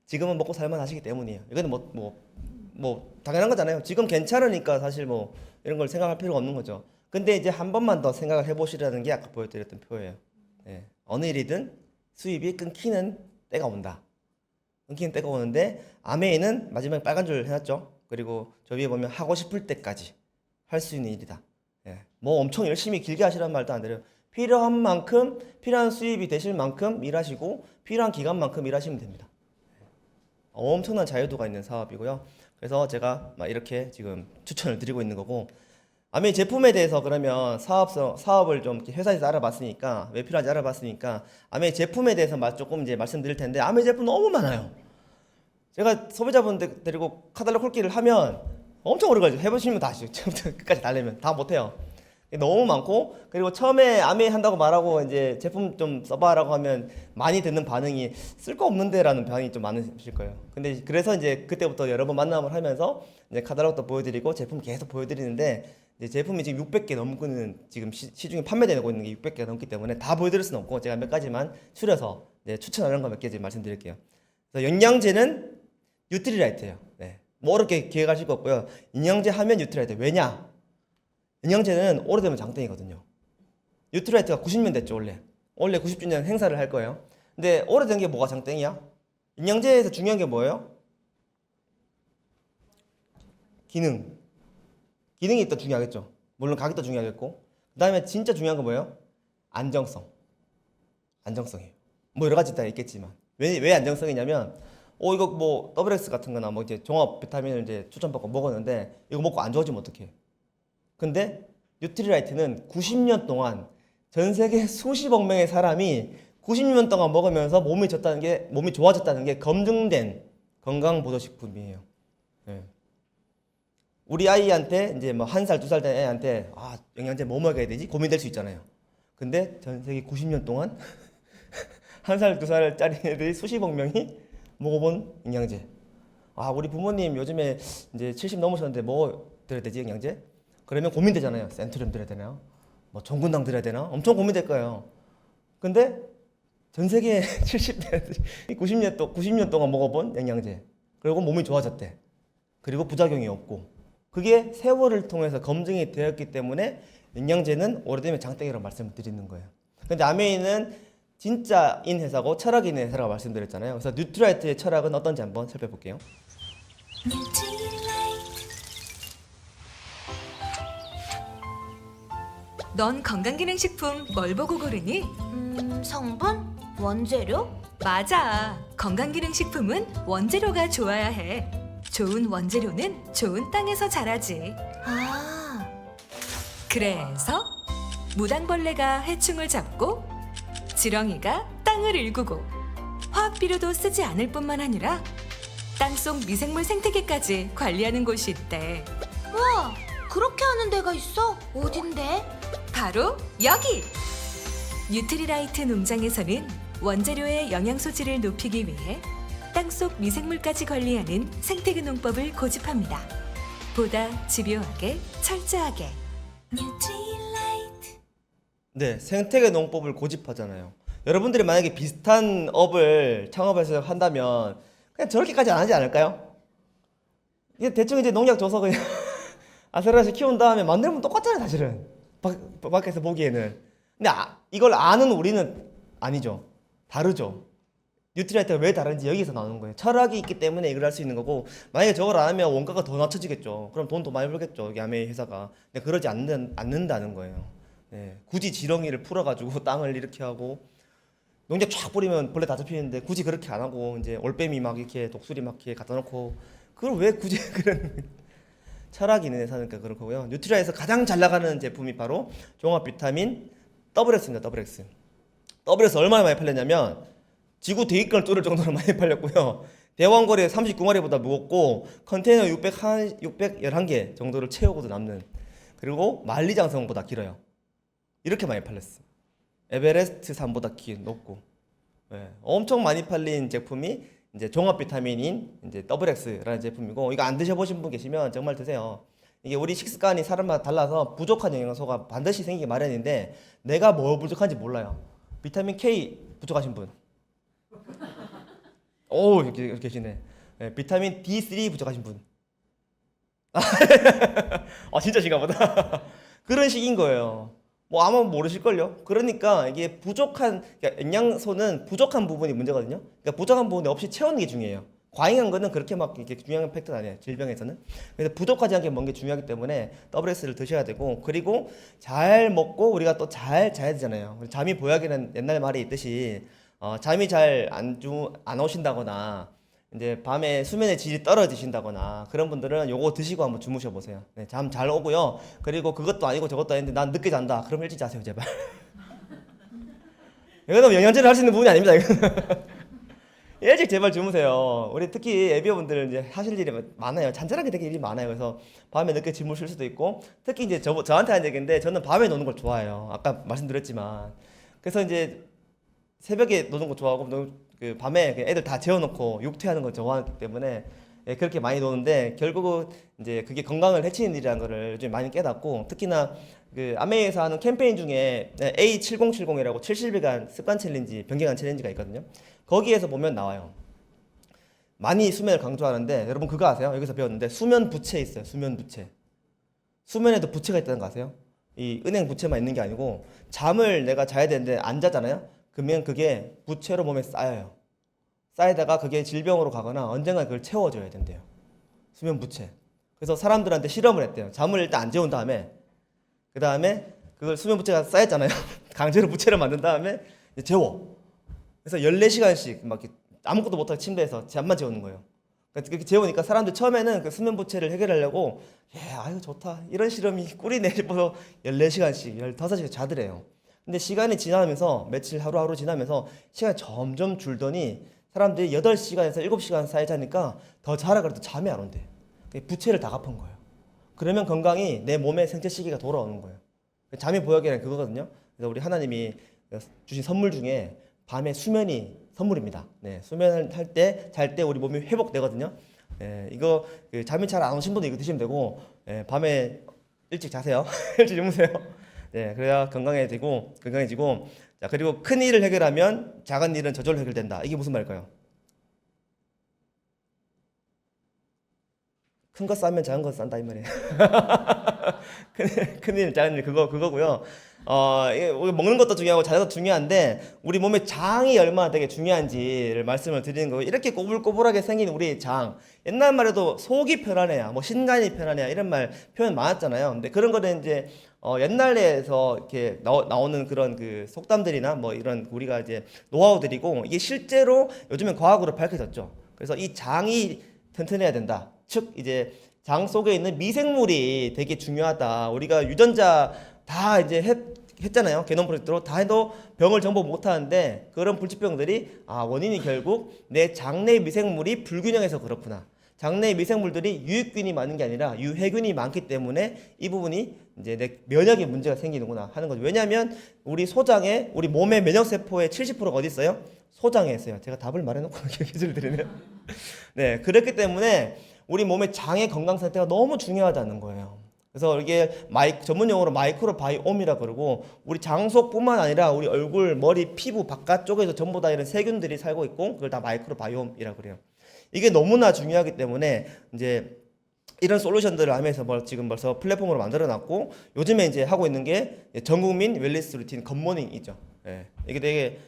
지금은 먹고 살만 하시기 때문이에요. 이거는 뭐 당연한 거잖아요. 지금 괜찮으니까 사실 뭐 이런 걸 생각할 필요가 없는 거죠. 근데 이제 한 번만 더 생각을 해보시라는 게 아까 보여드렸던 표예요. 네. 어느 일이든 수입이 끊기는 때가 온다. 끊기는 때가 오는데 아메이는 마지막에 빨간 줄 해놨죠. 그리고 저 위에 보면 하고 싶을 때까지 할 수 있는 일이다. 예. 뭐 엄청 열심히 길게 하시라는 말도 안 드려요. 필요한 만큼, 필요한 수입이 되실 만큼 일하시고 필요한 기간만큼 일하시면 됩니다. 엄청난 자유도가 있는 사업이고요. 그래서 제가 막 이렇게 지금 추천을 드리고 있는 거고, 아메이 제품에 대해서 그러면 사업을 좀 이렇게 회사에서 알아봤으니까, 왜 필요한지 알아봤으니까 아메이 제품에 대해서 조금 이제 말씀드릴 텐데, 아메이 제품 너무 많아요. 제가 소비자분들 데리고 카탈로그 콜기를 하면 엄청 오래 걸리죠. 해보시면 다 아시죠. 처음부터 끝까지 다 내면 다 못해요. 너무 많고, 그리고 처음에 아메이 한다고 말하고 이제 제품 좀 써봐라고 하면 많이 듣는 반응이 쓸 거 없는데 라는 반응이 좀 많으실 거예요. 근데 그래서 이제 그때부터 여러 번 만남을 하면서 이제 카탈로그도 보여드리고 제품 계속 보여드리는데, 이제 제품이 지금 600개 넘고는 지금 시중에 판매되고 있는 게 600개가 넘기 때문에 다 보여드릴 수는 없고 제가 몇 가지만 추려서 추천하는 거 몇 개 말씀드릴게요. 그래서 영양제는 뉴트리라이트예요. 네. 뭐 어렵게 기획하실 거 없고요. 영양제 하면 뉴트리라이트. 왜냐? 영양제는 오래되면 장땡이거든요. 뉴트라이트가 90년 됐죠, 원래 90주년 행사를 할 거예요. 근데 오래된 게 뭐가 장땡이야? 영양제에서 중요한 게 뭐예요? 기능이 일단 중요하겠죠. 물론 가격도 중요하겠고, 그 다음에 진짜 중요한 건 뭐예요? 안정성이에요. 뭐 여러 가지 다 있겠지만 왜 안정성이냐면, 이거 뭐 WX 같은 거나 뭐 이제 종합 비타민을 이제 추천받고 먹었는데 이거 먹고 안 좋아지면 어떡해? 근데 뉴트리라이트는 90년 동안 전 세계 수십억 명의 사람이 90년 동안 먹으면서 몸이 좋아졌다는 게 검증된 건강 보조식품이에요. 네. 우리 아이한테 이제 뭐 1살, 2살 된 애한테 영양제 뭐 먹여야 되지? 고민될 수 있잖아요. 근데 전 세계 90년 동안 1살, 2살짜리 애들이 수십억 명이 먹어본 영양제. 우리 부모님 요즘에 이제 70 넘으셨는데 뭐 드려야 되지, 영양제? 그러면 고민되잖아요. 센트륨 드려야 되나? 뭐 종근당 드려야 되나? 엄청 고민될 거예요. 근데 전 세계 70대 90년 동안 먹어본 영양제. 그리고 몸이 좋아졌대. 그리고 부작용이 없고. 그게 세월을 통해서 검증이 되었기 때문에 영양제는 오래되면 장땡이라고 말씀을 드리는 거예요. 근데 아메이는 진짜인 회사고 철학이 있는 회사라고 말씀드렸잖아요. 그래서 뉴트라이트의 철학은 어떤지 한번 살펴볼게요. 넌 건강기능식품 뭘 보고 고르니? 성분? 원재료? 맞아. 건강기능식품은 원재료가 좋아야 해. 좋은 원재료는 좋은 땅에서 자라지. 아, 그래서 무당벌레가 해충을 잡고 지렁이가 땅을 일구고 화학비료도 쓰지 않을 뿐만 아니라 땅속 미생물 생태계까지 관리하는 곳이 있대. 와, 그렇게 하는 데가 있어? 어딘데? 바로 여기! 뉴트리라이트 농장에서는 원재료의 영양소질을 높이기 위해 땅속 미생물까지 관리하는 생태계 농법을 고집합니다. 보다 집요하게, 철저하게. 뉴트리라이트. 네, 생태계 농법을 고집하잖아요. 여러분들이 만약에 비슷한 업을 창업해서 한다면 그냥 저렇게까지 안 하지 않을까요? 이게 대충 이제 농약 줘서 그냥 아슬아슬 키운 다음에 만들면 똑같잖아요, 사실은. 밖에서 보기에는. 근데 이걸 아는 우리는 아니죠. 다르죠. 뉴트리아이트가 왜 다른지 여기서 나오는 거예요. 철학이 있기 때문에 이걸 할 수 있는 거고, 만약에 저걸 안 하면 원가가 더 낮춰지겠죠. 그럼 돈 더 많이 벌겠죠, 야매 회사가. 근데 그러지 않는다는 거예요. 네. 굳이 지렁이를 풀어가지고 땅을 이렇게 하고 농약 쫙 뿌리면 벌레 다 잡히는데 굳이 그렇게 안 하고 이제 올빼미 막 이렇게 독수리 막 이렇게 갖다 놓고, 그걸 왜 굳이 그런 철학이 있는 회사니까 그럴 거고요. 뉴트리아에서 가장 잘 나가는 제품이 바로 종합 비타민 WX입니다. WX. WX 얼마나 많이 팔렸냐면 지구 대기권을 뚫을 정도로 많이 팔렸고요. 대왕거리에 39마리보다 무겁고 컨테이너 611개 정도를 채우고도 남는, 그리고 만리장성보다 길어요. 이렇게 많이 팔렸어. 에베레스트 산보다 높고, 네, 엄청 많이 팔린 제품이 이제 종합 비타민인 이제 WX라는 제품이고, 이거 안 드셔보신 분 계시면 정말 드세요. 이게 우리 식습관이 사람마다 달라서 부족한 영양소가 반드시 생기기 마련인데 내가 뭐 부족한지 몰라요. 비타민 K 부족하신 분. 오, 이렇게 계시네. 네, 비타민 D3 부족하신 분. 진짜 신가 보다. 그런 식인 거예요. 뭐 아마 모르실걸요. 그러니까 이게 부족한, 그러니까 영양소는 부족한 부분이 문제거든요. 그러니까 부족한 부분이 없이 채우는 게 중요해요. 과잉한 거는 그렇게 막 이렇게 중요한 팩트는 아니에요, 질병에서는. 그래서 부족하지 않게 먹는 게 중요하기 때문에 WS를 드셔야 되고, 그리고 잘 먹고 우리가 또 잘 자야 되잖아요. 잠이 보약이라는 옛날 말이 있듯이 잠이 잘 안 오신다거나 이제 밤에 수면의 질이 떨어지신다거나 그런 분들은 요거 드시고 한번 주무셔 보세요. 네, 잠 잘 오고요. 그리고 그것도 아니고 저것도 아닌데 난 늦게 잔다. 그럼 일찍 자세요, 제발. 이거는 영양제를 할 수 있는 부분이 아닙니다. 이거는. 일찍 제발 주무세요. 우리 특히 애비어분들 이제 하실 일이 많아요. 잔잔하게 되게 일이 많아요. 그래서 밤에 늦게 주무실 수도 있고, 특히 이제 저한테 하는 얘기인데 저는 밤에 노는 걸 좋아해요. 아까 말씀드렸지만. 그래서 이제 새벽에 노는 거 좋아하고 그 밤에 애들 다 재워놓고 육퇴하는 거 좋아하기 때문에 그렇게 많이 노는데, 결국은 이제 그게 건강을 해치는 일이라는 거를 요즘 많이 깨닫고, 특히나 그 아메이에서 하는 캠페인 중에 A7070이라고 70일간 습관 챌린지, 변경한 챌린지가 있거든요. 거기에서 보면 나와요. 많이 수면을 강조하는데 여러분 그거 아세요? 여기서 배웠는데 수면 부채 있어요. 수면 부채. 수면에도 부채가 있다는 거 아세요? 이 은행 부채만 있는 게 아니고, 잠을 내가 자야 되는데 안 자잖아요? 그러면 그게 부채로 몸에 쌓여요. 쌓이다가 그게 질병으로 가거나 언젠가 그걸 채워줘야 된대요. 수면 부채. 그래서 사람들한테 실험을 했대요. 잠을 일단 안 재운 다음에, 그 다음에 그걸 수면 부채가 쌓였잖아요. 강제로 부채를 만든 다음에 이제 재워. 그래서 14시간씩 막 아무것도 못하고 침대에서 잠만 재우는 거예요. 그러니까 그렇게 재우니까 사람들 처음에는 그 수면 부채를 해결하려고 아유 좋다 이런 실험이 꿀이네 싶어서 14시간씩 15시간 자더래요. 근데 시간이 지나면서 며칠 하루하루 지나면서 시간이 점점 줄더니 사람들이 8시간에서 7시간 사이 자니까 더 자라 그래도 잠이 안 온대. 부채를 다 갚은 거예요. 그러면 건강히 내 몸의 생체 시계가 돌아오는 거예요. 잠이 보약이라는 그거거든요. 그래서 우리 하나님이 주신 선물 중에 밤에 수면이 선물입니다. 네, 수면을 할 때, 잘 때 우리 몸이 회복되거든요. 이거 잠이 잘 안 오신 분도 이거 드시면 되고, 밤에 일찍 자세요. 일찍 주무세요. 네, 그래야 건강해지고. 자, 그리고 큰 일을 해결하면 작은 일은 저절로 해결된다. 이게 무슨 말일까요? 큰 거 싸면 작은 거 싼다 이 말이에요. 큰일 작은 일 그거고요. 이게 우리 먹는 것도 중요하고 자는 것도 중요한데 우리 몸의 장이 얼마나 되게 중요한지를 말씀을 드리는 거고 이렇게 꼬불꼬불하게 생긴 우리 장 옛날 말에도 속이 편안해야 뭐 신간이 편안해야 이런 말 표현 많았잖아요. 근데 그런 거는 이제 옛날에서 이렇게 나오는 그런 그 속담들이나 뭐 이런 우리가 이제 노하우들이고 이게 실제로 요즘엔 과학으로 밝혀졌죠. 그래서 이 장이 튼튼해야 된다. 즉 이제 장 속에 있는 미생물이 되게 중요하다. 우리가 유전자 다 이제 했잖아요. 게놈 프로젝트로 다 해도 병을 정복 못 하는데 그런 불치병들이 원인이 결국 내 장내 미생물이 불균형해서 그렇구나. 장내 미생물들이 유익균이 많은 게 아니라 유해균이 많기 때문에 이 부분이 이제 내 면역에 문제가 생기는구나 하는 거죠. 왜냐하면 우리 소장에 우리 몸의 면역 세포의 70%가 어디 있어요? 소장에 있어요. 제가 답을 말해놓고 기술을 드리네요. 네, 그렇기 때문에 우리 몸의 장의 건강 상태가 너무 중요하다는 거예요. 그래서 이게 전문 용어로 마이크로바이옴이라 그러고 우리 장 속뿐만 아니라 우리 얼굴, 머리, 피부 바깥쪽에도 전부 다 이런 세균들이 살고 있고 그걸 다 마이크로바이옴이라 그래요. 이게 너무나 중요하기 때문에 이제 이런 솔루션들을 하면서 지금 벌써 플랫폼으로 만들어 놨고 요즘에 이제 하고 있는 게 전국민 웰니스 루틴 굿모닝이죠. 예. 이게 되게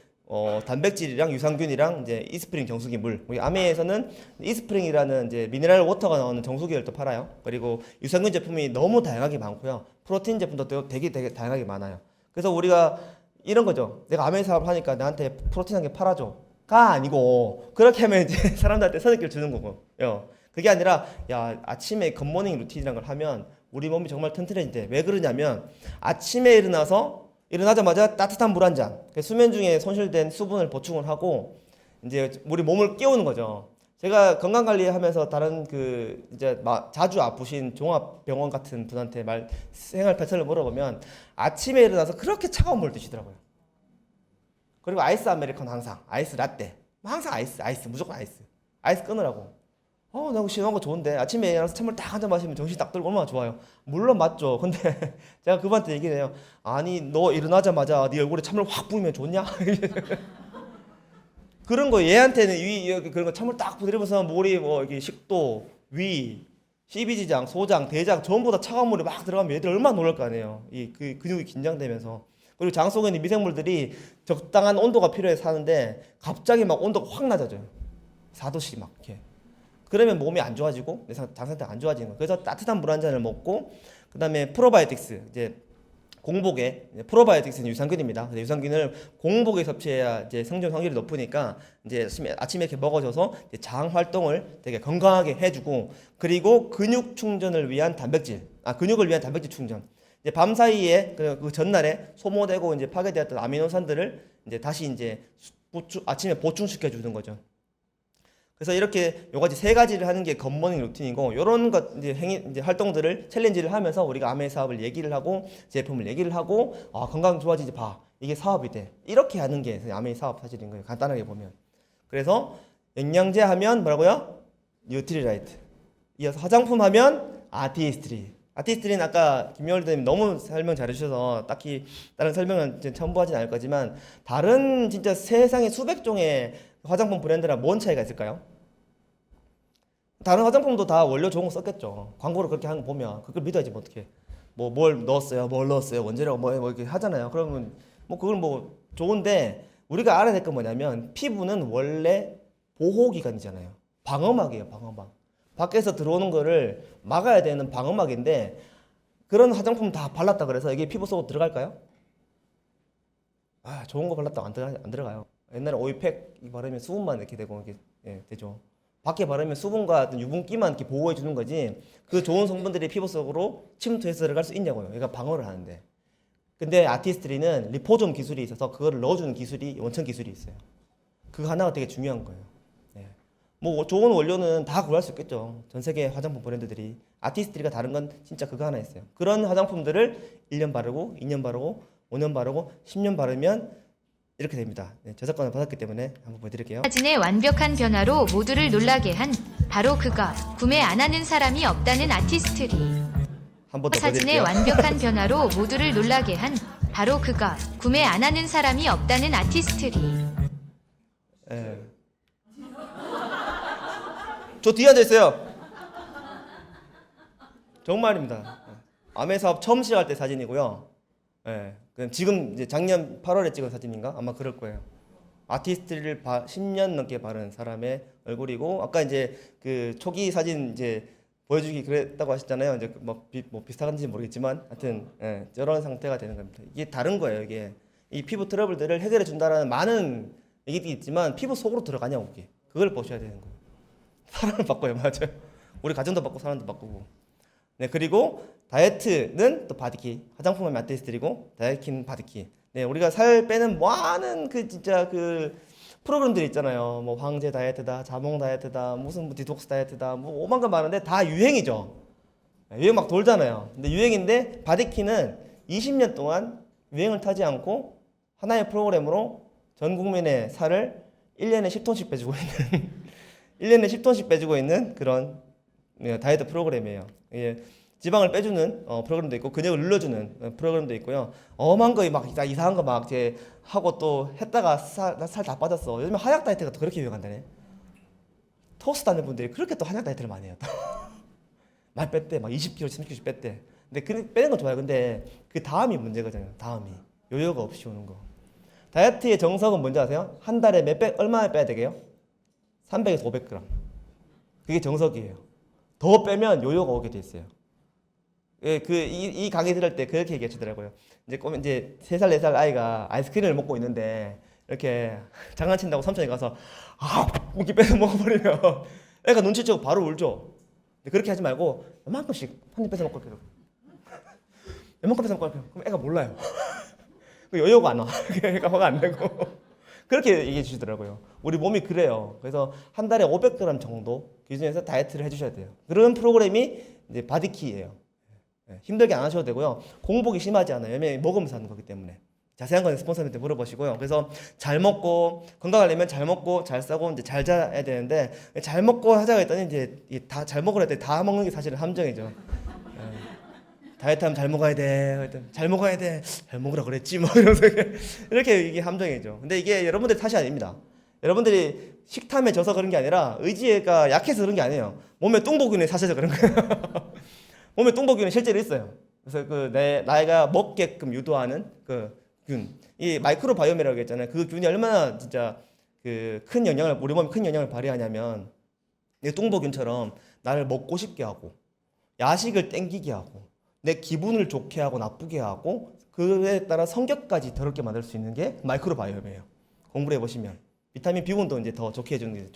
단백질이랑 유산균이랑 이제 이스프링 정수기 물. 우리 아메에서는 이스프링이라는 이제 미네랄 워터가 나오는 정수기를 또 팔아요. 그리고 유산균 제품이 너무 다양하게 많고요. 프로틴 제품도 되게 다양하게 많아요. 그래서 우리가 이런 거죠. 내가 아메 사업을 하니까 나한테 프로틴 한 개 팔아줘. 가 아니고 그렇게 하면 이제 사람들한테 선입견을 주는 거고요. 그게 아니라 야 아침에 굿모닝 루틴이라는 걸 하면 우리 몸이 정말 튼튼해진대. 왜 그러냐면 아침에 일어나자마자 따뜻한 물 한 잔, 수면 중에 손실된 수분을 보충을 하고 이제 우리 몸을 깨우는 거죠. 제가 건강 관리하면서 다른 이제 자주 아프신 종합병원 같은 분한테 생활 패턴을 물어보면 아침에 일어나서 그렇게 차가운 물 드시더라고요. 그리고 아이스 아메리카노 항상, 아이스 라떼, 항상 아이스 무조건 아이스 끊으라고. 나 혹시 이런 거 좋은데 아침에 일어나서 찬물 딱 한 잔 마시면 정신 딱 들고 얼마나 좋아요. 물론 맞죠. 근데 제가 그분한테 얘기를 해요. 아니 너 일어나자마자 네 얼굴에 찬물 확 부으면 좋냐? 그런 거 얘한테는 그런 거 찬물 딱 부드리면서 머리 뭐 이게 식도, 위, CB지장, 소장, 대장 전부 다 차가운 물에 막 들어가면 얘들 얼마나 놀랄 거 아니에요. 근육이 긴장되면서. 그리고 장 속에 있는 미생물들이 적당한 온도가 필요해 사는데 갑자기 막 온도가 확 낮아져요. 4도씩 막 이렇게. 그러면 몸이 안 좋아지고 장 상태가 안 좋아지는 거예요. 그래서 따뜻한 물 한 잔을 먹고 그다음에 프로바이오틱스 이제 공복에 프로바이오틱스는 유산균입니다. 유산균을 공복에 섭취해야 이제 생존 확률이 높으니까 이제 아침에 이렇게 먹어줘서 이제 장 활동을 되게 건강하게 해주고 그리고 근육을 위한 단백질 충전. 이제 밤 사이에 그 전날에 소모되고 이제 파괴되었던 아미노산들을 이제 다시 이제 아침에 보충시켜 주는 거죠. 그래서 이렇게 요 가지 세 가지를 하는 게 굿모닝 루틴이고 요런 것 이제 활동들을 챌린지를 하면서 우리가 아메 사업을 얘기를 하고 제품을 얘기를 하고 건강 좋아지지 봐. 이게 사업이 돼. 이렇게 하는 게 아메 사업 사실인 거예요. 간단하게 보면. 그래서 영양제 하면 뭐라고요? 뉴트리라이트. 이어서 화장품 하면 아티스트리. 아티스트리는 아까 김여울 대표님 너무 설명 잘해주셔서 딱히 다른 설명은 첨부하진 않을 거지만 다른 진짜 세상에 수백 종의 화장품 브랜드랑 뭔 차이가 있을까요? 다른 화장품도 다 원료 좋은 거 썼겠죠. 광고를 그렇게 하는 거 보면 그걸 믿어야지 뭐 어떻게 뭘 넣었어요 원재료가 뭐 이렇게 하잖아요. 그러면 뭐 그걸 뭐 좋은데 우리가 알아야 될 건 뭐냐면 피부는 원래 보호기관이잖아요. 방어막이에요. 방어막. 밖에서 들어오는 거를 막아야 되는 방어막인데 그런 화장품 다 발랐다 그래서 이게 피부 속으로 들어갈까요? 좋은 거 발랐다 안 들어가요. 옛날에 오일팩 바르면 수분만 이렇게 되고 이렇게 되죠. 밖에 바르면 수분과 어떤 유분기만 이렇게 보호해 주는 거지 그 좋은 성분들이 피부 속으로 침투해서 들어갈 수 있냐고요. 얘가 방어를 하는데. 근데 아티스트리는 리포존 기술이 있어서 그거를 넣어주는 기술이 원천 기술이 있어요. 그 하나가 되게 중요한 거예요. 뭐 좋은 원료는 다 구할 수 있겠죠. 전 세계 화장품 브랜드들이. 아티스트리가 다른 건 진짜 그거 하나 있어요. 그런 화장품들을 1년 바르고 2년 바르고 5년 바르고 10년 바르면 이렇게 됩니다. 저작권을 받았기 때문에 한번 보여드릴게요. 사진의 완벽한 변화로 모두를 놀라게 한 바로 그가 구매 안 하는 사람이 없다는 아티스트리. 한 번 더 사진의 보여드릴게요. 완벽한 변화로 모두를 놀라게 한 바로 그가 구매 안 하는 사람이 없다는 아티스트리. 저 뒤에 앉아 있어요. 정말입니다. 아메 사업 처음 시작할 때 사진이고요. 예. 그럼 지금 이제 작년 8월에 찍은 사진인가? 아마 그럴 거예요. 아티스트를 10년 넘게 바른 사람의 얼굴이고 아까 이제 그 초기 사진 이제 보여주기 그랬다고 하셨잖아요. 이제 뭐 비슷한지 모르겠지만 하여튼 예, 저런 상태가 되는 겁니다. 이게 다른 거예요. 이게 이 피부 트러블들을 해결해 준다라는 많은 얘기들이 있지만 피부 속으로 들어가냐고 이게 그걸 보셔야 되는 거예요. 사람을 바꿔요, 맞아요. 우리 가정도 바꾸고 사람도 바꾸고. 네 그리고 다이어트는 또 바디키 화장품은 마테스트리고 다이어트는 바디키. 네 우리가 살 빼는 많은 그 진짜 그 프로그램들이 있잖아요. 뭐 황제 다이어트다, 자몽 다이어트다, 무슨 뭐 디톡스 다이어트다, 뭐 오만 거 많은데 다 유행이죠. 유행 막 돌잖아요. 근데 유행인데 바디키는 20년 동안 유행을 타지 않고 하나의 프로그램으로 전 국민의 살을 1년에 10톤씩 빼주고 있는 1년에 10톤씩 빼주고 있는 그런 다이어트 프로그램이에요. 예, 지방을 빼주는 프로그램도 있고 근육을 늘려주는 프로그램도 있고요. 엄한 거 막 이상한 거 막 이제 하고 또 했다가 살 다 빠졌어. 요즘 하약 다이어트가 또 그렇게 유행한다네. 토스트 하는 분들이 그렇게 또 한약 다이어트를 많이 해요. 많이 뺐대. 막 20kg, 30kg 뺐대. 근데 그 빼는 건 좋아요. 근데 그 다음이 문제거든요. 다음이 요요가 없이 오는 거. 다이어트의 정석은 뭔지 아세요? 한 달에 얼마나 빼야 되게요? 300에서 500g. 그게 정석이에요. 더 빼면 요요가 오게 돼 있어요. 예, 이 강의 들을 때 그렇게 얘기하시더라고요. 이제 꼬면 이제 3살 4살 아이가 아이스크림을 먹고 있는데 이렇게 장난친다고 삼촌이 가서 고기 빼서 먹어버리면 애가 눈치채고 바로 울죠. 근데 그렇게 하지 말고 이만큼씩 한 입 빼서 먹고 이렇게 이만큼 빼서 먹고 그럼 애가 몰라요. 그 요요가 안 와. 애가 화가 안 내고 그렇게 얘기해 주시더라고요. 우리 몸이 그래요. 그래서 한 달에 500g 정도 기준에서 다이어트를 해주셔야 돼요. 그런 프로그램이 이제 바디키예요. 힘들게 안 하셔도 되고요. 공복이 심하지 않아요. 왜냐면 먹으면서 하는 거기 때문에. 자세한 건 스폰서한테 물어보시고요. 그래서 잘 먹고 건강하려면 잘 먹고 잘 싸고 이제 잘 자야 되는데 잘 먹고 하자고 했더니 이제 다 잘 먹으라 했더니 다 먹는 게 사실은 함정이죠. 다이어트하면 잘 먹어야 돼. 잘 먹어야 돼. 잘 먹으라 그랬지 뭐 이러면서 이렇게 이게 함정이죠. 근데 이게 여러분들 탓이 아닙니다. 여러분들이 식탐에 져서 그런 게 아니라 의지가 약해서 그런 게 아니에요. 몸에 뚱보균이 사셔서 그런 거예요. 몸에 뚱보균이 실제로 있어요. 그래서 그 나이가 먹게끔 유도하는 그 균, 이 마이크로바이옴이라고 했잖아요. 그 균이 얼마나 진짜 그 큰 영향을 우리 몸에 큰 영향을 발휘하냐면 이 뚱보균처럼 나를 먹고 싶게 하고 야식을 땡기게 하고 내 기분을 좋게 하고 나쁘게 하고 그에 따라 성격까지 더럽게 만들 수 있는 게 마이크로바이옴이에요. 공부를 해보시면 비타민 B군도 이제 더 좋게 해주는 게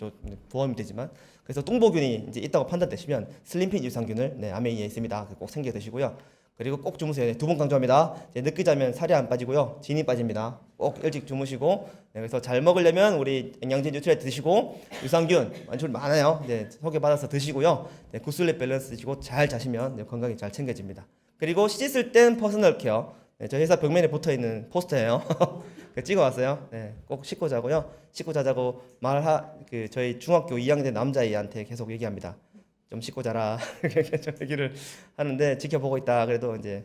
도움이 되지만 그래서 뚱보균이 이제 있다고 판단되시면 슬림핏 유산균을 아메이에 있습니다. 꼭 챙겨 드시고요. 그리고 꼭 주무세요. 2번 강조합니다. 늦게 자면 살이 안 빠지고요. 진이 빠집니다. 꼭 일찍 주무시고 그래서 잘 먹으려면 우리 영양제 뉴트리얼 드시고 유산균 완전 많아요. 소개받아서 드시고요. 굿슬립 밸런스 드시고 잘 자시면 건강이 잘 챙겨집니다. 그리고 씻을 땐 퍼스널 케어. 저희 회사 벽면에 붙어있는 포스터예요. 찍어왔어요. 꼭 씻고 자고요. 씻고 자자고 저희 중학교 2학년 남자아이한테 계속 얘기합니다. 좀 씻고 자라. 좀 얘기를 하는데 지켜보고 있다. 그래도 이제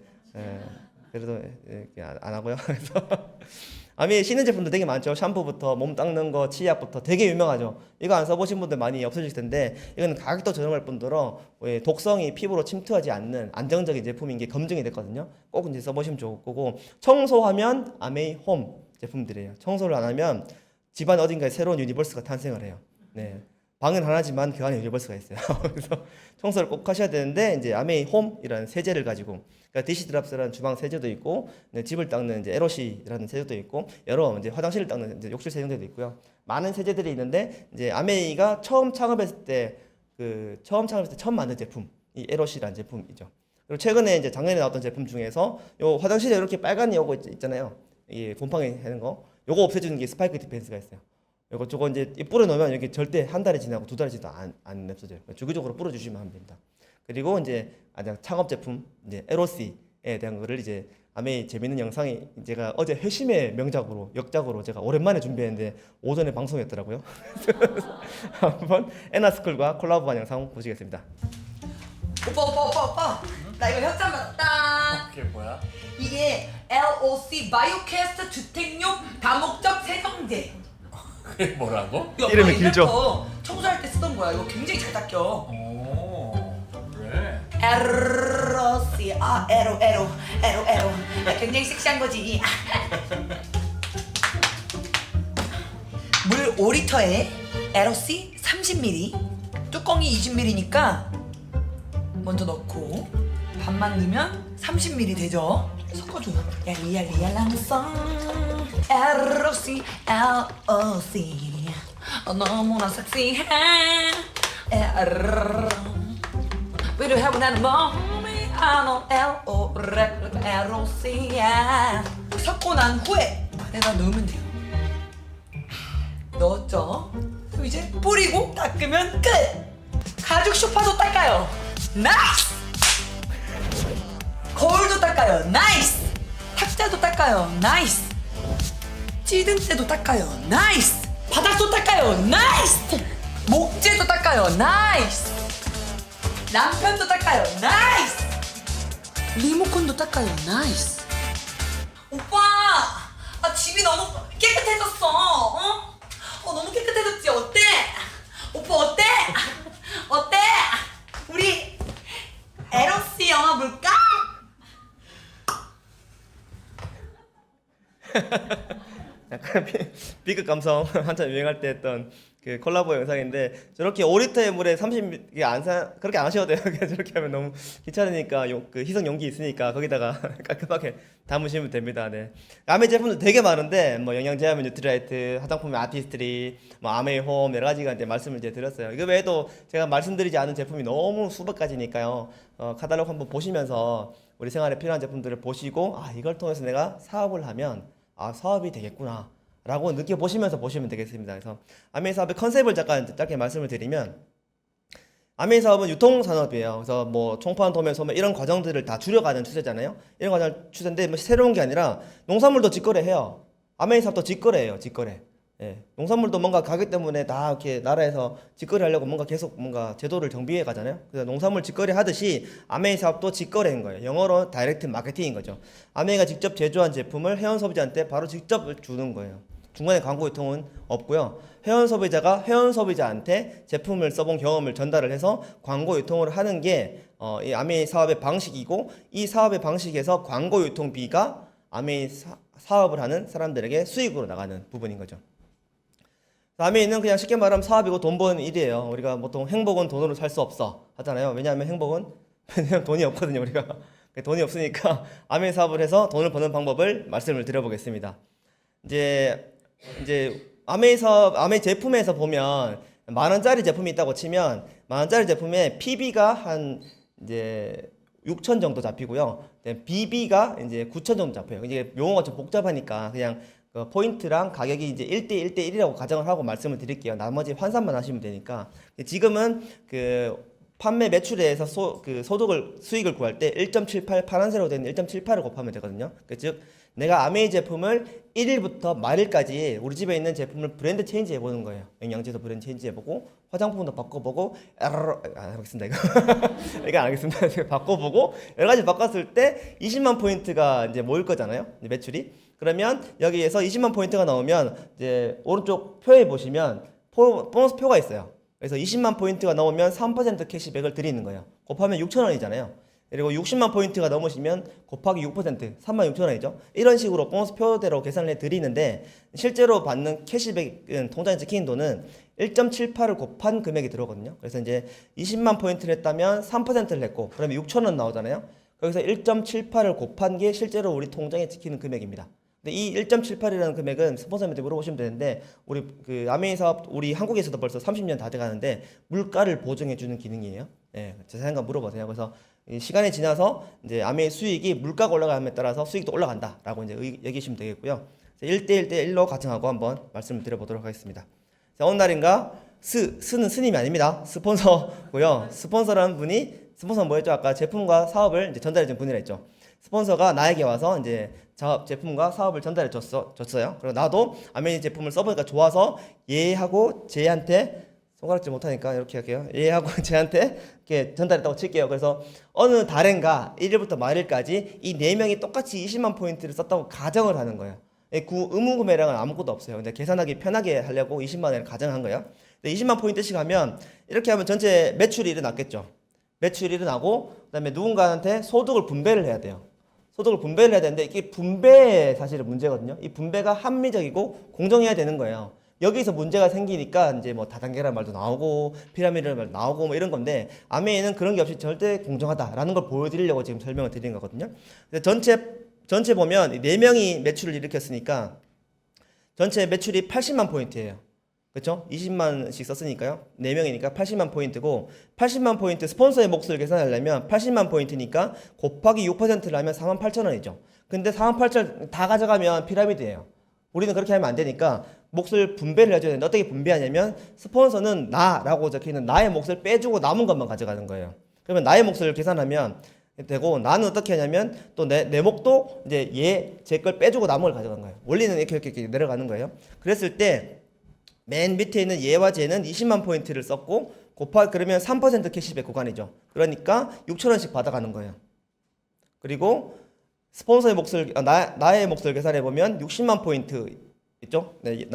그래도 안 하고요. 그래서 아미 씻는 제품도 되게 많죠. 샴푸부터 몸 닦는 거, 치약부터 되게 유명하죠. 이거 안 써보신 분들 많이 없으실 텐데 이건 가격도 저렴할 뿐더러 독성이 피부로 침투하지 않는 안정적인 제품인 게 검증이 됐거든요. 꼭 이제 써보시면 좋을 거고 청소하면 아메이 홈 제품들이에요. 청소를 안 하면 집안 어딘가에 새로운 유니버스가 탄생을 해요. 방은 하나지만 그 안에 유니버스가 있어요. 그래서 청소를 꼭 하셔야 되는데 이제 아메이 홈이라는 세제를 가지고 그러니까 디시드랍스라는 주방 세제도 있고 집을 닦는 이제 에로시라는 세제도 있고 여러 이제 화장실을 닦는 이제 욕실 세정제도 있고요. 많은 세제들이 있는데 이제 아메이가 처음 창업했을 때 처음 만든 제품 이 에로시라는 제품이죠. 그리고 최근에 이제 작년에 나왔던 제품 중에서 요 화장실에 이렇게 빨간이 오고 있잖아요. 이 곰팡이 하는 거. 요거 없애주는 게 스파이크 디펜스가 있어요. 저거 이제 뿌려 놓으면 여기 절대 한 달이 지나고 2달이 지나도 안 없어져요. 주기적으로 뿌려 주시면 하면 됩니다. 그리고 이제 창업 제품 이제 에로시에 대한 거를 이제 아메이 재밌는 영상이 제가 어제 회심의 명작으로 역작으로 제가 오랜만에 준비했는데 오전에 방송했더라고요. 한번 에나스쿨과 콜라보한 영상 보시겠습니다. 오빠 나 이거 협찬 받았다. 그게 뭐야? 이게 LOC 바이오캐스트 주택용 다목적 세정제. 그게 뭐라고? 이거 이름이 아빠 길죠? 옛날부터 청소할 때 쓰던 거야. 이거 굉장히 잘 닦여. 오 그래? LOC 바이오캐스트 주택용 다목적 세정제. 이거 아빠 옛날부터 청소할 때 쓰던 거야. 이거 굉장히 잘 닦여. 오. 에르르르 에로. 굉장히 섹시한 거지. 물 5리터에 에로씨 30ml, 뚜껑이 20ml니까 먼저 넣고 반만 넣으면 30ml 되죠? 섞어줘요. 얄리얄랑성 에로씨 LOC 너무나 섹시해 에로 위로하고 나는 몸이 안오 LO LOC야. 섞고 난 후에 안에다 넣으면 돼요. 넣었죠? 그럼 이제 뿌리고 닦으면 끝! 가죽 쇼파도 닦아요. 나이스! 거울도 닦아요. 나이스! 탁자도 닦아요. 나이스! 찌든때도 닦아요. 나이스! 바닥도 닦아요. 나이스! 목재도 닦아요. 나이스! 남편도 닦아요. 나이스! 리모컨도 닦아요. 나이스! 오빠! 집이 너무 깨끗해졌어. 너무 깨끗해졌지? 어때? 오빠 어때? 어때? 우리 에로씨 영화 볼까? 약간 B급 감성 한참 유행할 때 했던 그 콜라보 영상인데 저렇게 5리터의 물에 30 그렇게 안 하셔도 돼요. 그냥 저렇게 하면 너무 귀찮으니까 그 희석 용기 있으니까 거기다가 깔끔하게 담으시면 됩니다. 네. 아메이 제품도 되게 많은데 뭐 영양제하면 뉴트리라이트, 화장품은 아티스트리, 뭐 아메이홈 여러 가지가 이제 말씀을 이제 드렸어요. 이거 외에도 제가 말씀드리지 않은 제품이 너무 수백 가지니까요. 카탈로그 한번 보시면서 우리 생활에 필요한 제품들을 보시고 이걸 통해서 내가 사업을 하면 사업이 되겠구나 라고 느껴보시면서 보시면 되겠습니다. 그래서 아메이 사업의 컨셉을 잠깐 짧게 말씀을 드리면 아메이 사업은 유통산업이에요. 그래서 뭐 총판, 도매, 소매 이런 과정들을 다 줄여가는 추세잖아요. 이런 과정 추세인데 뭐 새로운 게 아니라 농산물도 직거래해요. 아메이 사업도 직거래예요. 직거래. 예. 농산물도 뭔가 가격 때문에 다 이렇게 나라에서 직거래하려고 뭔가 계속 뭔가 제도를 정비해 가잖아요. 그래서 농산물 직거래 하듯이 아메이 사업도 직거래인 거예요. 영어로 다이렉트 마케팅인 거죠. 아메이가 직접 제조한 제품을 회원 소비자한테 바로 직접 주는 거예요. 중간에 광고 유통은 없고요. 회원 소비자가 회원 소비자한테 제품을 써본 경험을 전달을 해서 광고 유통을 하는 게 이 아메이 사업의 방식이고, 이 사업의 방식에서 광고 유통비가 아메이 사업을 하는 사람들에게 수익으로 나가는 부분인 거죠. 아메이는 그냥 쉽게 말하면 사업이고 돈 버는 일이에요. 우리가 보통 행복은 돈으로 살 수 없어 하잖아요. 왜냐하면 행복은 돈이 없거든요. 우리가 돈이 없으니까 아메이 사업을 해서 돈을 버는 방법을 말씀을 드려보겠습니다. 이제 아메이 사업, 아메이 제품에서 보면 10,000원짜리 제품이 있다고 치면 10,000원짜리 제품에 PB가 한 이제 6,000 정도 잡히고요. BB가 이제 9,000 정도 잡혀요. 이제 용어가 좀 복잡하니까 그냥 그 포인트랑 가격이 이제 1대1대1이라고 가정을 하고 말씀을 드릴게요. 나머지 환산만 하시면 되니까. 지금은 그 판매 매출에서 수익을 구할 때 1.78 파란색으로 된 1.78을 곱하면 되거든요. 즉 내가 아메이 제품을 1일부터 말일까지 우리 집에 있는 제품을 브랜드 체인지 해보는 거예요. 영양제도 브랜드 체인지 해보고 화장품도 바꿔보고 안 하겠습니다 이거 안 하겠습니다. 바꿔보고 여러 가지 바꿨을 때 20만 포인트가 이제 모일 거잖아요. 매출이. 그러면 여기에서 20만 포인트가 나오면 이제 오른쪽 표에 보시면 보너스 표가 있어요. 그래서 20만 포인트가 나오면 3% 캐시백을 드리는 거예요. 곱하면 6,000원이잖아요. 그리고 60만 포인트가 넘으시면 곱하기 6% 36,000원이죠. 이런 식으로 보너스 표대로 계산을 해 드리는데 실제로 받는 캐시백은 통장에 찍힌 돈은 1.78을 곱한 금액이 들어오거든요. 그래서 이제 20만 포인트를 했다면 3%를 했고 그러면 6,000원 나오잖아요. 거기서 1.78을 곱한 게 실제로 우리 통장에 찍히는 금액입니다. 근데 이 1.78이라는 금액은 스폰서한테 물어보시면 되는데 우리 그 아메이 사업 우리 한국에서도 벌써 30년 다 돼가는데 물가를 보증해 주는 기능이에요. 예, 자세한 거 물어보세요. 그래서 시간이 지나서 이제 아메이 수익이 물가가 올라감에 따라서 수익도 올라간다라고 이제 얘기하시면 되겠고요. 1대1대1로 가정하고 한번 말씀을 드려보도록 하겠습니다. 자, 어느 날인가 스는 스님이 아닙니다. 스폰서고요. 스폰서라는 분이 스폰서는 뭐였죠? 아까 제품과 사업을 이제 전달해 준 분이라 했죠. 스폰서가 나에게 와서 이제 제품과 사업을 전달해 줬어요. 그리고 나도 아메이 제품을 써보니까 좋아서 얘하고 쟤한테 손가락질 못하니까 이렇게 할게요. 얘하고 쟤한테 이렇게 전달했다고 칠게요. 그래서 어느 달엔가 1일부터 말일까지 이 4명이 똑같이 20만 포인트를 썼다고 가정을 하는 거예요. 의무 구매량은 아무것도 없어요. 근데 계산하기 편하게 하려고 20만 원을 가정한 거예요. 근데 20만 포인트씩 하면 이렇게 하면 전체 매출이 일어났겠죠. 매출이 일어나고 그다음에 누군가한테 소득을 분배를 해야 돼요. 소득을 분배를 해야 되는데 이게 분배에 사실은 문제거든요. 이 분배가 합리적이고 공정해야 되는 거예요. 여기서 문제가 생기니까 이제 뭐 다단계라는 말도 나오고 피라미드라는 말도 나오고 뭐 이런 건데 아메이는 그런 게 없이 절대 공정하다라는 걸 보여드리려고 지금 설명을 드리는 거거든요. 그래서 전체 보면 4명이 매출을 일으켰으니까 전체 매출이 80만 포인트예요. 그렇죠? 20만씩 썼으니까요. 4명이니까 80만 포인트고 80만 포인트 스폰서의 몫을 계산하려면 80만 포인트니까 곱하기 6%를 하면 48,000원이죠. 근데 48,000원 다 가져가면 피라미드예요. 우리는 그렇게 하면 안 되니까 몫을 분배를 해줘야 되는데 어떻게 분배하냐면 스폰서는 나라고 적혀있는 나의 몫을 빼주고 남은 것만 가져가는 거예요. 그러면 나의 몫을 계산하면 되고 나는 어떻게 하냐면 또 내 몫도 이제 제 걸 빼주고 남은 걸 가져가는 거예요. 원리는 이렇게 내려가는 거예요. 그랬을 때 맨 밑에 있는 얘와 쟤는 20만 포인트를 썼고 그러면 3% 캐시백 구간이죠. 그러니까 6,000원씩 받아가는 거예요. 그리고 스폰서의 몫을 나의 몫을 계산해 보면 60만 포인트 있죠? 네,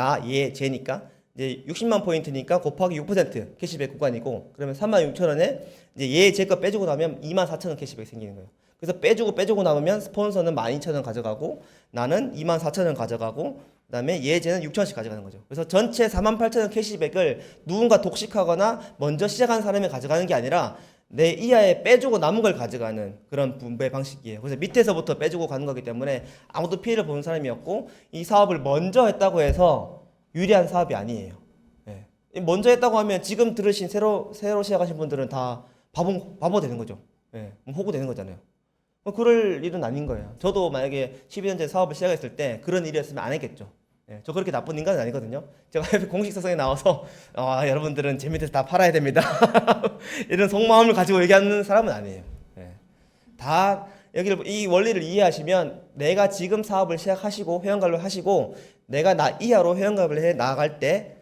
쟤니까 이제 60만 포인트니까 곱하기 6% 캐시백 구간이고 그러면 36,000원에 이제 제 거 빼주고 나면 24,000원 캐시백 생기는 거예요. 그래서 빼주고 남으면 스폰서는 12,000원 가져가고 나는 24,000원 가져가고 그다음에 쟤는 6,000원씩 가져가는 거죠. 그래서 전체 48,000원 캐시백을 누군가 독식하거나 먼저 시작한 사람이 가져가는 게 아니라 내 이하에 빼주고 남은 걸 가져가는 그런 분배 방식이에요. 그래서 밑에서부터 빼주고 가는 거기 때문에 아무도 피해를 보는 사람이었고 이 사업을 먼저 했다고 해서 유리한 사업이 아니에요. 예. 먼저 했다고 하면 지금 들으신 새로 시작하신 분들은 다 바보 되는 거죠. 예. 호구 되는 거잖아요. 그럴 일은 아닌 거예요. 저도 만약에 12년째 사업을 시작했을 때 그런 일이었으면 안 했겠죠. 예, 저 그렇게 나쁜 인간은 아니거든요. 제가 공식 사성에 나와서 여러분들은 제 밑에서 다 팔아야 됩니다. 이런 속마음을 가지고 얘기하는 사람은 아니에요. 예. 다 이 원리를 이해하시면 내가 지금 사업을 시작하시고 회원가입을 하시고 내가 나 이하로 회원가입을 해 나아갈 때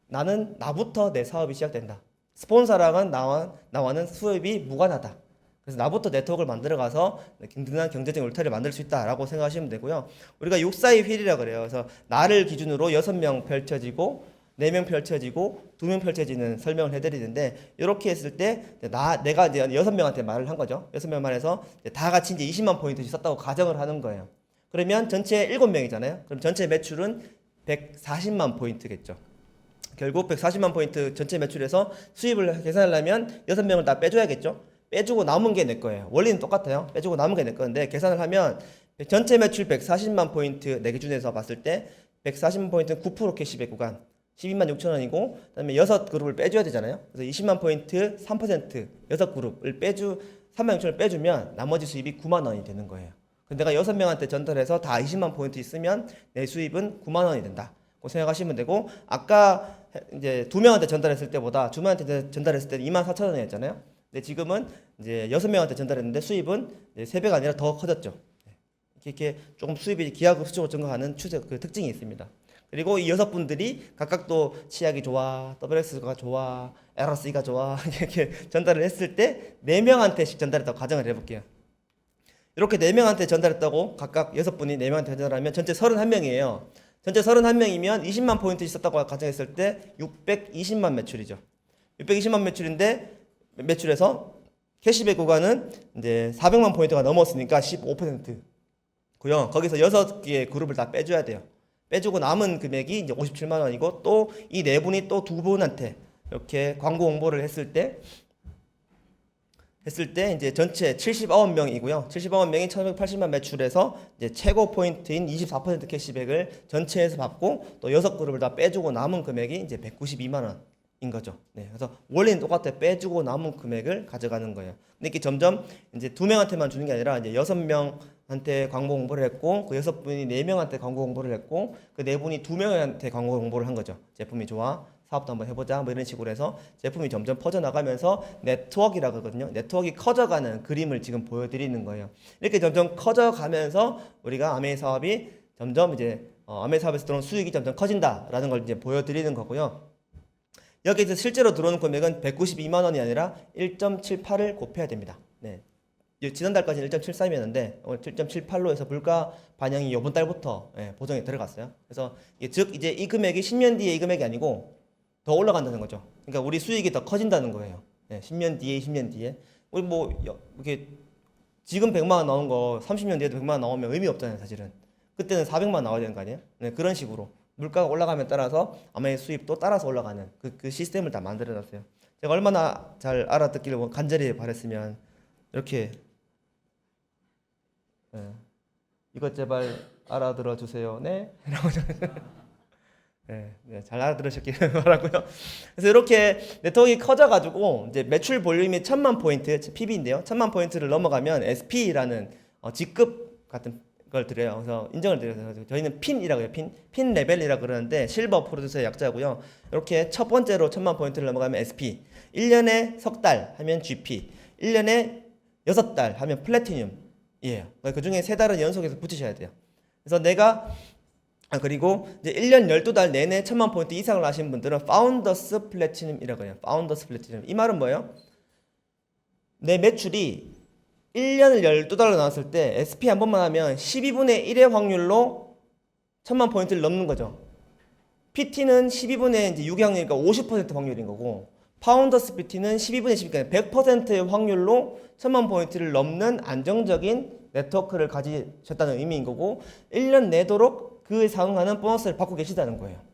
나는 나부터 내 사업이 시작된다. 스폰서랑은 나와는 수입이 무관하다. 그래서 나부터 네트워크를 만들어가서 든든한 경제적인 울타리를 만들 수 있다라고 생각하시면 되고요. 우리가 642 휠이라 그래요. 그래서 나를 기준으로 6명 펼쳐지고 4명 펼쳐지고 2명 펼쳐지는 설명을 해드리는데 이렇게 했을 때 내가 이제 6명한테 말을 한 거죠. 6명 말해서 다 같이 이제 20만 포인트씩 썼다고 가정을 하는 거예요. 그러면 전체 7명이잖아요. 그럼 전체 매출은 140만 포인트겠죠. 결국 140만 포인트 전체 매출에서 수입을 계산하려면 6명을 다 빼줘야겠죠. 빼주고 남은 게 내 거예요. 원리는 똑같아요. 빼주고 남은 게 내 건데 계산을 하면 전체 매출 140만 포인트 내 기준에서 봤을 때 140만 포인트는 9% 캐시백 구간 12만 6천 원이고 그다음에 6그룹을 빼줘야 되잖아요. 그래서 20만 포인트 3% 6그룹을 3만 6천 원을 빼주면 나머지 수입이 9만 원이 되는 거예요. 근데 내가 6명한테 전달해서 다 20만 포인트 있으면 내 수입은 9만 원이 된다. 고 생각하시면 되고 아까 이제 2명한테 전달했을 때보다 2명한테 전달했을 때 2만 4천 원이었잖아요. 근데 지금은 이제 6명한테 전달했는데 수입은 이제 3배가 아니라 더 커졌죠. 이렇게 조금 수입이 기하급수적으로 증가하는 특징이 있습니다. 그리고 이 6분들이 각각 또 치약이 좋아, WX가 좋아, LRC가 좋아 이렇게 전달을 했을 때 4명한테씩 전달했다고 가정을 해볼게요. 이렇게 4명한테 전달했다고 각각 6분이 4명한테 전달하면 전체 31명이에요. 전체 31명이면 20만 포인트 있었다고 가정했을 때 620만 매출이죠. 620만 매출에서 캐시백 구간은 이제 400만 포인트가 넘었으니까 15%고요. 거기서 6개의 그룹을 다 빼줘야 돼요. 빼주고 남은 금액이 이제 57만 원이고 또 이 4분이 또 2분한테 이렇게 광고 홍보를 했을 때 이제 전체 79명이고요. 79명이 1,180만 매출에서 이제 최고 포인트인 24% 캐시백을 전체에서 받고 또 6그룹을 다 빼주고 남은 금액이 이제 192만 원인 거죠. 네, 그래서 원리는 똑같아요. 빼주고 남은 금액을 가져가는 거예요. 근데 이게 점점 이제 2명한테만 주는 게 아니라 이제 6명한테 광고 홍보를 했고 그 6분이 4명한테 광고 홍보를 했고 그 4분이 2명한테 광고 홍보를 한 거죠. 제품이 좋아. 사업도 한번 해보자 뭐 이런 식으로 해서 제품이 점점 퍼져나가면서 네트워크라고 하거든요. 네트워크가 커져가는 그림을 지금 보여드리는 거예요. 이렇게 점점 커져가면서 우리가 아메이 사업이 점점 이제 아메이 사업에서 들어오는 수익이 점점 커진다라는 걸 이제 보여드리는 거고요. 여기서 실제로 들어오는 금액은 192만 원이 아니라 1.78을 곱해야 됩니다. 네. 지난달까지는 1.73이었는데 오늘 7.78로 해서 물가 반영이 이번 달부터 보정에 들어갔어요. 그래서 즉 이제 이 금액이 10년 뒤에 이 금액이 아니고 더 올라간다는 거죠. 그러니까 우리 수익이 더 커진다는 거예요. 10년 뒤에 20년 뒤에. 우리 뭐 이렇게 지금 100만 원 나온 거 30년 뒤에도 100만 원 나오면 의미 없잖아요, 사실은. 그때는 400만 원 나와야 되는 거 아니에요? 네, 그런 식으로 물가가 올라가면 따라서 아메이 수입도 따라서 올라가는 그 시스템을 다 만들어 놨어요. 제가 얼마나 잘 알아듣기를 간절히 바랬으면 이렇게 이것 제발 알아들어 주세요. 네? 라고 잘 알아들으셨길 바라고요. 그래서 이렇게 네트워크가 커져가지고 이제 매출 볼륨이 1000만 포인트, PB인데요. 1000만 포인트를 넘어가면 SP라는 직급 같은 걸 드려요. 그래서 인정을 드려요. 저희는 핀이라고 해요. 핀 레벨이라고 그러는데 실버 프로듀서의 약자고요. 이렇게 첫 번째로 1000만 포인트를 넘어가면 SP, 1년에 석 달 하면 GP, 1년에 6달 하면 플래티늄이에요. 그 중에 3달은 연속해서 붙이셔야 돼요. 그래서 내가 그리고 이제 1년 12달 내내 1000만 포인트 이상을 하신 분들은 파운더스 플래티늄이라고 해요. 파운더스 플래티늄. 이 말은 뭐예요? 내 매출이 1년을 12달러 나왔을 때 SP 한 번만 하면 12분의 1의 확률로 1000만 포인트를 넘는 거죠. PT는 12분의 이제 6의 확률이니까 50% 확률인 거고, 파운더스 PT는 12분의 10이니까 100%의 확률로 1000만 포인트를 넘는 안정적인 네트워크를 가지셨다는 의미인 거고, 1년 내도록 그에 상응하는 보너스를 받고 계시다는 거예요.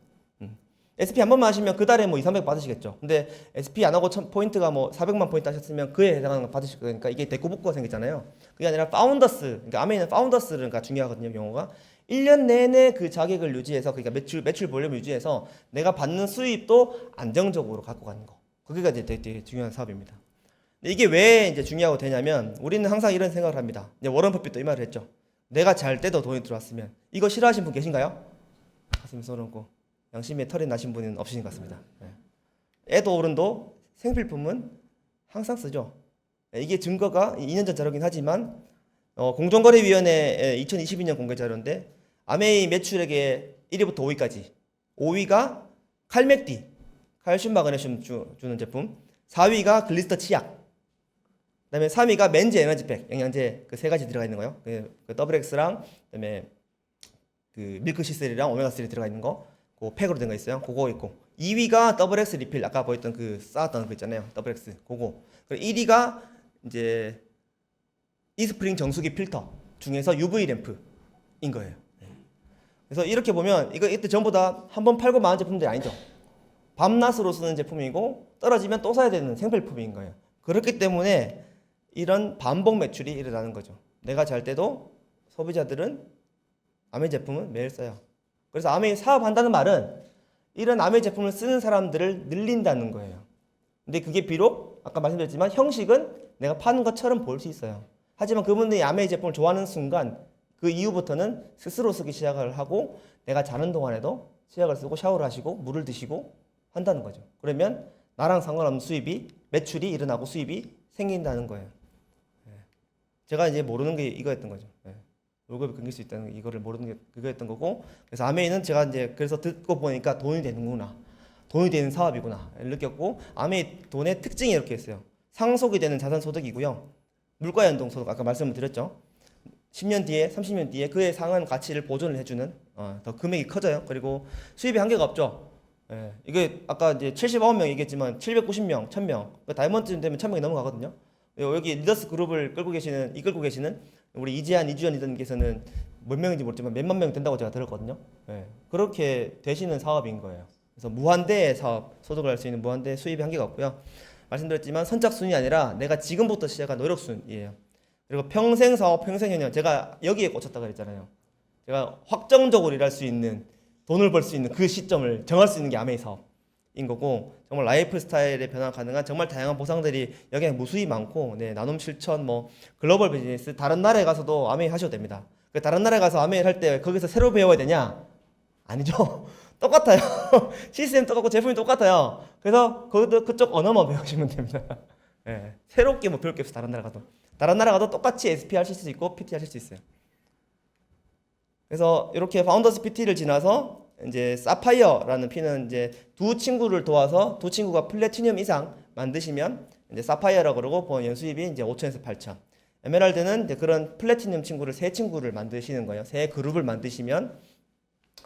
SP 한 번만 하시면 그 달에 뭐 2, 300 받으시겠죠. 근데 SP 안 하고 포인트가 뭐 400만 포인트 하셨으면 그에 해당하는 거 받으실 거니까 이게 대꾸복구가 생기잖아요. 그게 아니라 파운더스, 그러니까 아메이는 파운더스가 중요하거든요, 용어가. 1년 내내 그 자격을 유지해서, 그러니까 매출 볼륨을 유지해서 내가 받는 수입도 안정적으로 갖고 가는 거. 그게 이제 되게 중요한 사업입니다. 근데 이게 왜 이제 중요하고 되냐면, 우리는 항상 이런 생각을 합니다. 이제 워런 버핏도 이 말을 했죠. 내가 잘 때도 돈이 들어왔으면. 이거 싫어하시는 분 계신가요? 가슴이 쏘는고. 양심에 털이 나신 분은 없으신 것 같습니다. 애도 어른도 생필품은 항상 쓰죠. 이게 증거가 2년 전 자료긴 하지만 공정거래위원회 2022년 공개 자료인데, 아메이 매출액의 1위부터 5위까지, 5위가 칼맥디, 칼슘 마그네슘 주는 제품, 4위가 글리스터 치약, 그다음에 3위가 맨즈 에너지팩, 영양제 그 3가지 들어가 있는 거요. 그 더블 X랑 그다음에 그 밀크 시슬이랑 오메가 3 들어가 있는 거, 그 팩으로 된 거 있어요. 그거 있고, 2위가 더블 X 리필, 아까 보였던 그 쌓았던 거 있잖아요. 더블 X 그거. 그리고 1위가 이제 이스프링 정수기 필터 중에서 UV 램프인 거예요. 그래서 이렇게 보면 이때 전부 다 한 번 팔고 마는 제품들이 아니죠. 밤낮으로 쓰는 제품이고 떨어지면 또 사야 되는 생필품인 거예요. 그렇기 때문에 이런 반복 매출이 일어나는 거죠. 내가 잘 때도 소비자들은 아메이 제품은 매일 써요. 그래서 아메이 사업한다는 말은 이런 아메이 제품을 쓰는 사람들을 늘린다는 거예요. 근데 그게 비록 아까 말씀드렸지만 형식은 내가 파는 것처럼 보일 수 있어요. 하지만 그분들이 아메이 제품을 좋아하는 순간 그 이후부터는 스스로 쓰기 시작을 하고, 내가 자는 동안에도 치약을 쓰고 샤워를 하시고 물을 드시고 한다는 거죠. 그러면 나랑 상관없는 수입이, 매출이 일어나고 수입이 생긴다는 거예요. 제가 이제 모르는 게 이거였던 거죠. 월급이 끊길 수 있다는 이거를 모르는 게 그거였던 거고, 그래서 아메이는 제가 이제 그래서 듣고 보니까 돈이 되는구나, 돈이 되는 사업이구나 느꼈고, 아메이 돈의 특징이 이렇게 있어요. 상속이 되는 자산 소득이고요, 물가 연동 소득, 아까 말씀을 드렸죠. 10년 뒤에 30년 뒤에 그에 상한 가치를 보존을 해주는 더 금액이 커져요. 그리고 수입이 한계가 없죠. 이게 아까 이제 79명 얘기했지만 790명, 1000명, 다이아몬드쯤 되면 1000명이 넘어가거든요. 여기 리더스 그룹을 이끌고 계시는 우리 이지한 리더님께서는 몇 명인지 모르지만 몇만 명 된다고 제가 들었거든요. 그렇게 되시는 사업인 거예요. 그래서 무한대의 사업, 소득을 할 수 있는 무한대의 수입의 한계가 없고요. 말씀드렸지만 선착순이 아니라 내가 지금부터 시작한 노력순이에요. 그리고 평생 사업, 평생 현역, 제가 여기에 꽂혔다 그랬잖아요. 제가 확정적으로 일할 수 있는, 돈을 벌 수 있는 그 시점을 정할 수 있는 게 아메이 사업인 거고, 정말 라이프 스타일의 변화 가능한 정말 다양한 보상들이 여기에 무수히 많고, 나눔 실천, 뭐 글로벌 비즈니스, 다른 나라에 가서도 아메이 하셔도 됩니다. 다른 나라에 가서 아메이 할 때 거기서 새로 배워야 되냐? 아니죠. 똑같아요. 시스템 똑같고 제품이 똑같아요. 그래서 그쪽 언어만 배우시면 됩니다. 새롭게 뭐 배울 게 없어. 다른 나라 가도 똑같이 SP 하실 수 있고 PT 하실 수 있어요. 그래서 이렇게 파운더스 PT를 지나서 이제 사파이어라는 피는 이제 두 친구를 도와서 두 친구가 플래티늄 이상 만드시면 이제 사파이어라고 그러고 본 연수입이 이제 5천에서 8천. 에메랄드는 이제 그런 플래티늄 친구를 세 친구를 만드시는 거예요. 세 그룹을 만드시면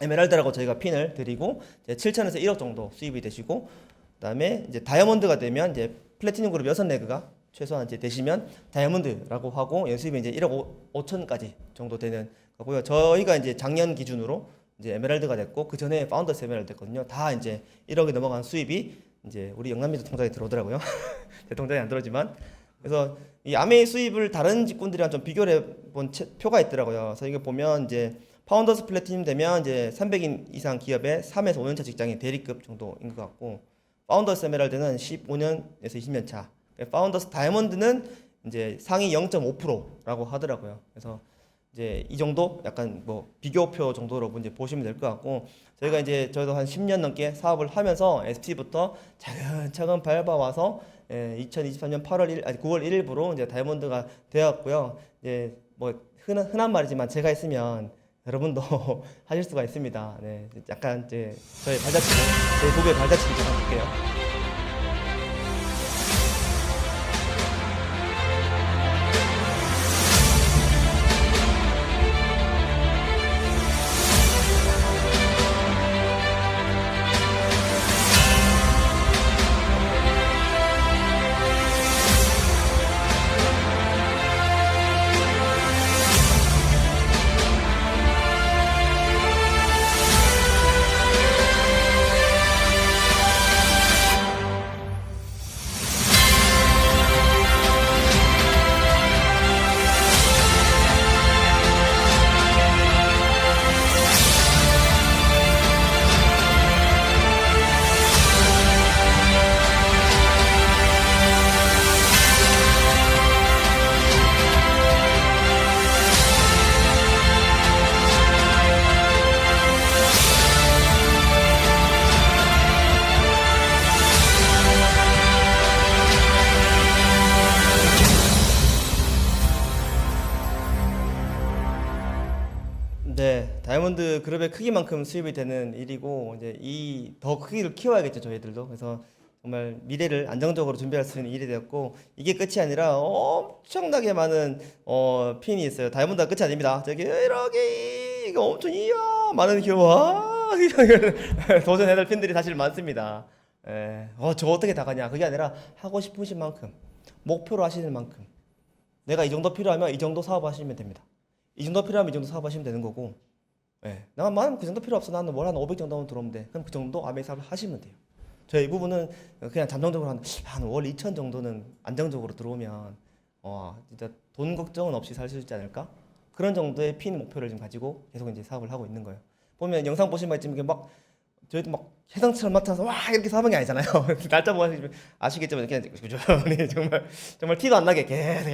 에메랄드라고 저희가 핀을 드리고 7천에서 1억 정도 수입이 되시고, 그다음에 이제 다이아몬드가 되면 이제 플래티늄 그룹 6레그가 최소한 이제 되시면 다이아몬드라고 하고 연수입이 이제 1억 5천까지 정도 되는 거고요. 저희가 이제 작년 기준으로 이제 에메랄드가 됐고 그 전에 파운더스 에메랄드 됐거든요. 다 이제 1억이 넘어간 수입이 이제 우리 영남미도 통장에 들어오더라고요. 제 통장에 안 들어오지만 그래서 이 아메이 수입을 다른 직군들이랑 좀 비교를 해본 표가 있더라고요. 그래서 이거 보면 이제 파운더스 플래티늄 되면 이제 300인 이상 기업의 3에서 5년차 직장인 대리급 정도인 것 같고 파운더스 에메랄드는 15년에서 20년 차. 파운더스 다이아몬드는 이제 상위 0.5%라고 하더라고요. 그래서 이제 이 정도 약간 뭐 비교표 정도로 이제 보시면 될 것 같고 저희가 이제 저도 한 10년 넘게 사업을 하면서 ST부터 차근차근 밟아와서 2023년 9월 1일부로 이제 다이아몬드가 되었고요. 이제 뭐 흔한 말이지만 제가 있으면 여러분도 하실 수가 있습니다. 네, 약간 이제 저희 발자취를 저희 고객 발자취를 좀 해볼게요. 네, 다이아몬드 그룹의 크기만큼 수입이 되는 일이고 이제 이 더 크기를 키워야겠죠 저희들도. 그래서 정말 미래를 안정적으로 준비할 수 있는 일이 되었고 이게 끝이 아니라 엄청나게 많은 핀이 있어요. 다이아몬드가 끝이 아닙니다. 저기 이렇게 이거 엄청 이야 많은 기와 도전해야 될 핀들이 사실 많습니다. 저거 어떻게 다 가냐 그게 아니라 하고 싶으신 만큼 목표로 하시는 만큼 내가 이 정도 필요하면 이 정도 사업하시면 됩니다. 이 정도 필요하면 이 정도 사업하시면 되는 거고 나는 그 정도 필요 없어 나는 월 한 500 정도만 들어오면 돼 그럼 그 정도 아메이 사업을 하시면 돼요. 저희 이 부분은 그냥 잠정적으로 한 월 2천 정도는 안정적으로 들어오면 진짜 돈 걱정은 없이 살 수 있지 않을까 그런 정도의 핀 목표를 지금 가지고 계속 이제 사업을 하고 있는 거예요. 보면 영상 보시면 지금 이게 막 저희도 막 해상처럼 맡아서 와 이렇게 사는 게 아니잖아요. 날짜 보면 아시겠지만 그냥 꾸준히 정말 티도 안 나게 계속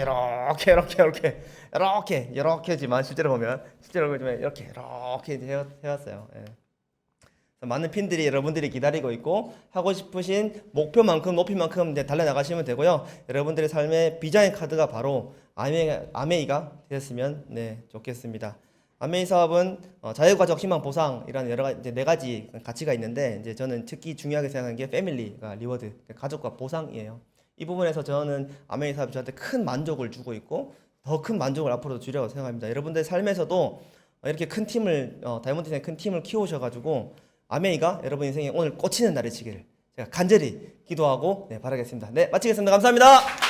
이렇게지만 실제로 보면 이렇게 이제 해왔어요. 많은 핀들이 여러분들이 기다리고 있고 하고 싶으신 목표만큼 높이만큼 이제 달려나가시면 되고요. 여러분들의 삶의 비장의 카드가 바로 아메이가 되었으면 좋겠습니다. 아메이 사업은 자유가족 희망 보상이라는 여러 가지 이제 4가지 가치가 있는데 이제 저는 특히 중요하게 생각하는 게 패밀리가 리워드 가족과 보상이에요. 이 부분에서 저는 아메이 사업이 저한테 큰 만족을 주고 있고 더 큰 만족을 앞으로도 주려고 생각합니다. 여러분들 삶에서도 이렇게 큰 팀을 다이아몬드 인생의 큰 팀을 키우셔가지고 아메이가 여러분 인생에 오늘 꽂히는 날이 지기를 제가 간절히 기도하고 바라겠습니다. 네, 마치겠습니다. 감사합니다.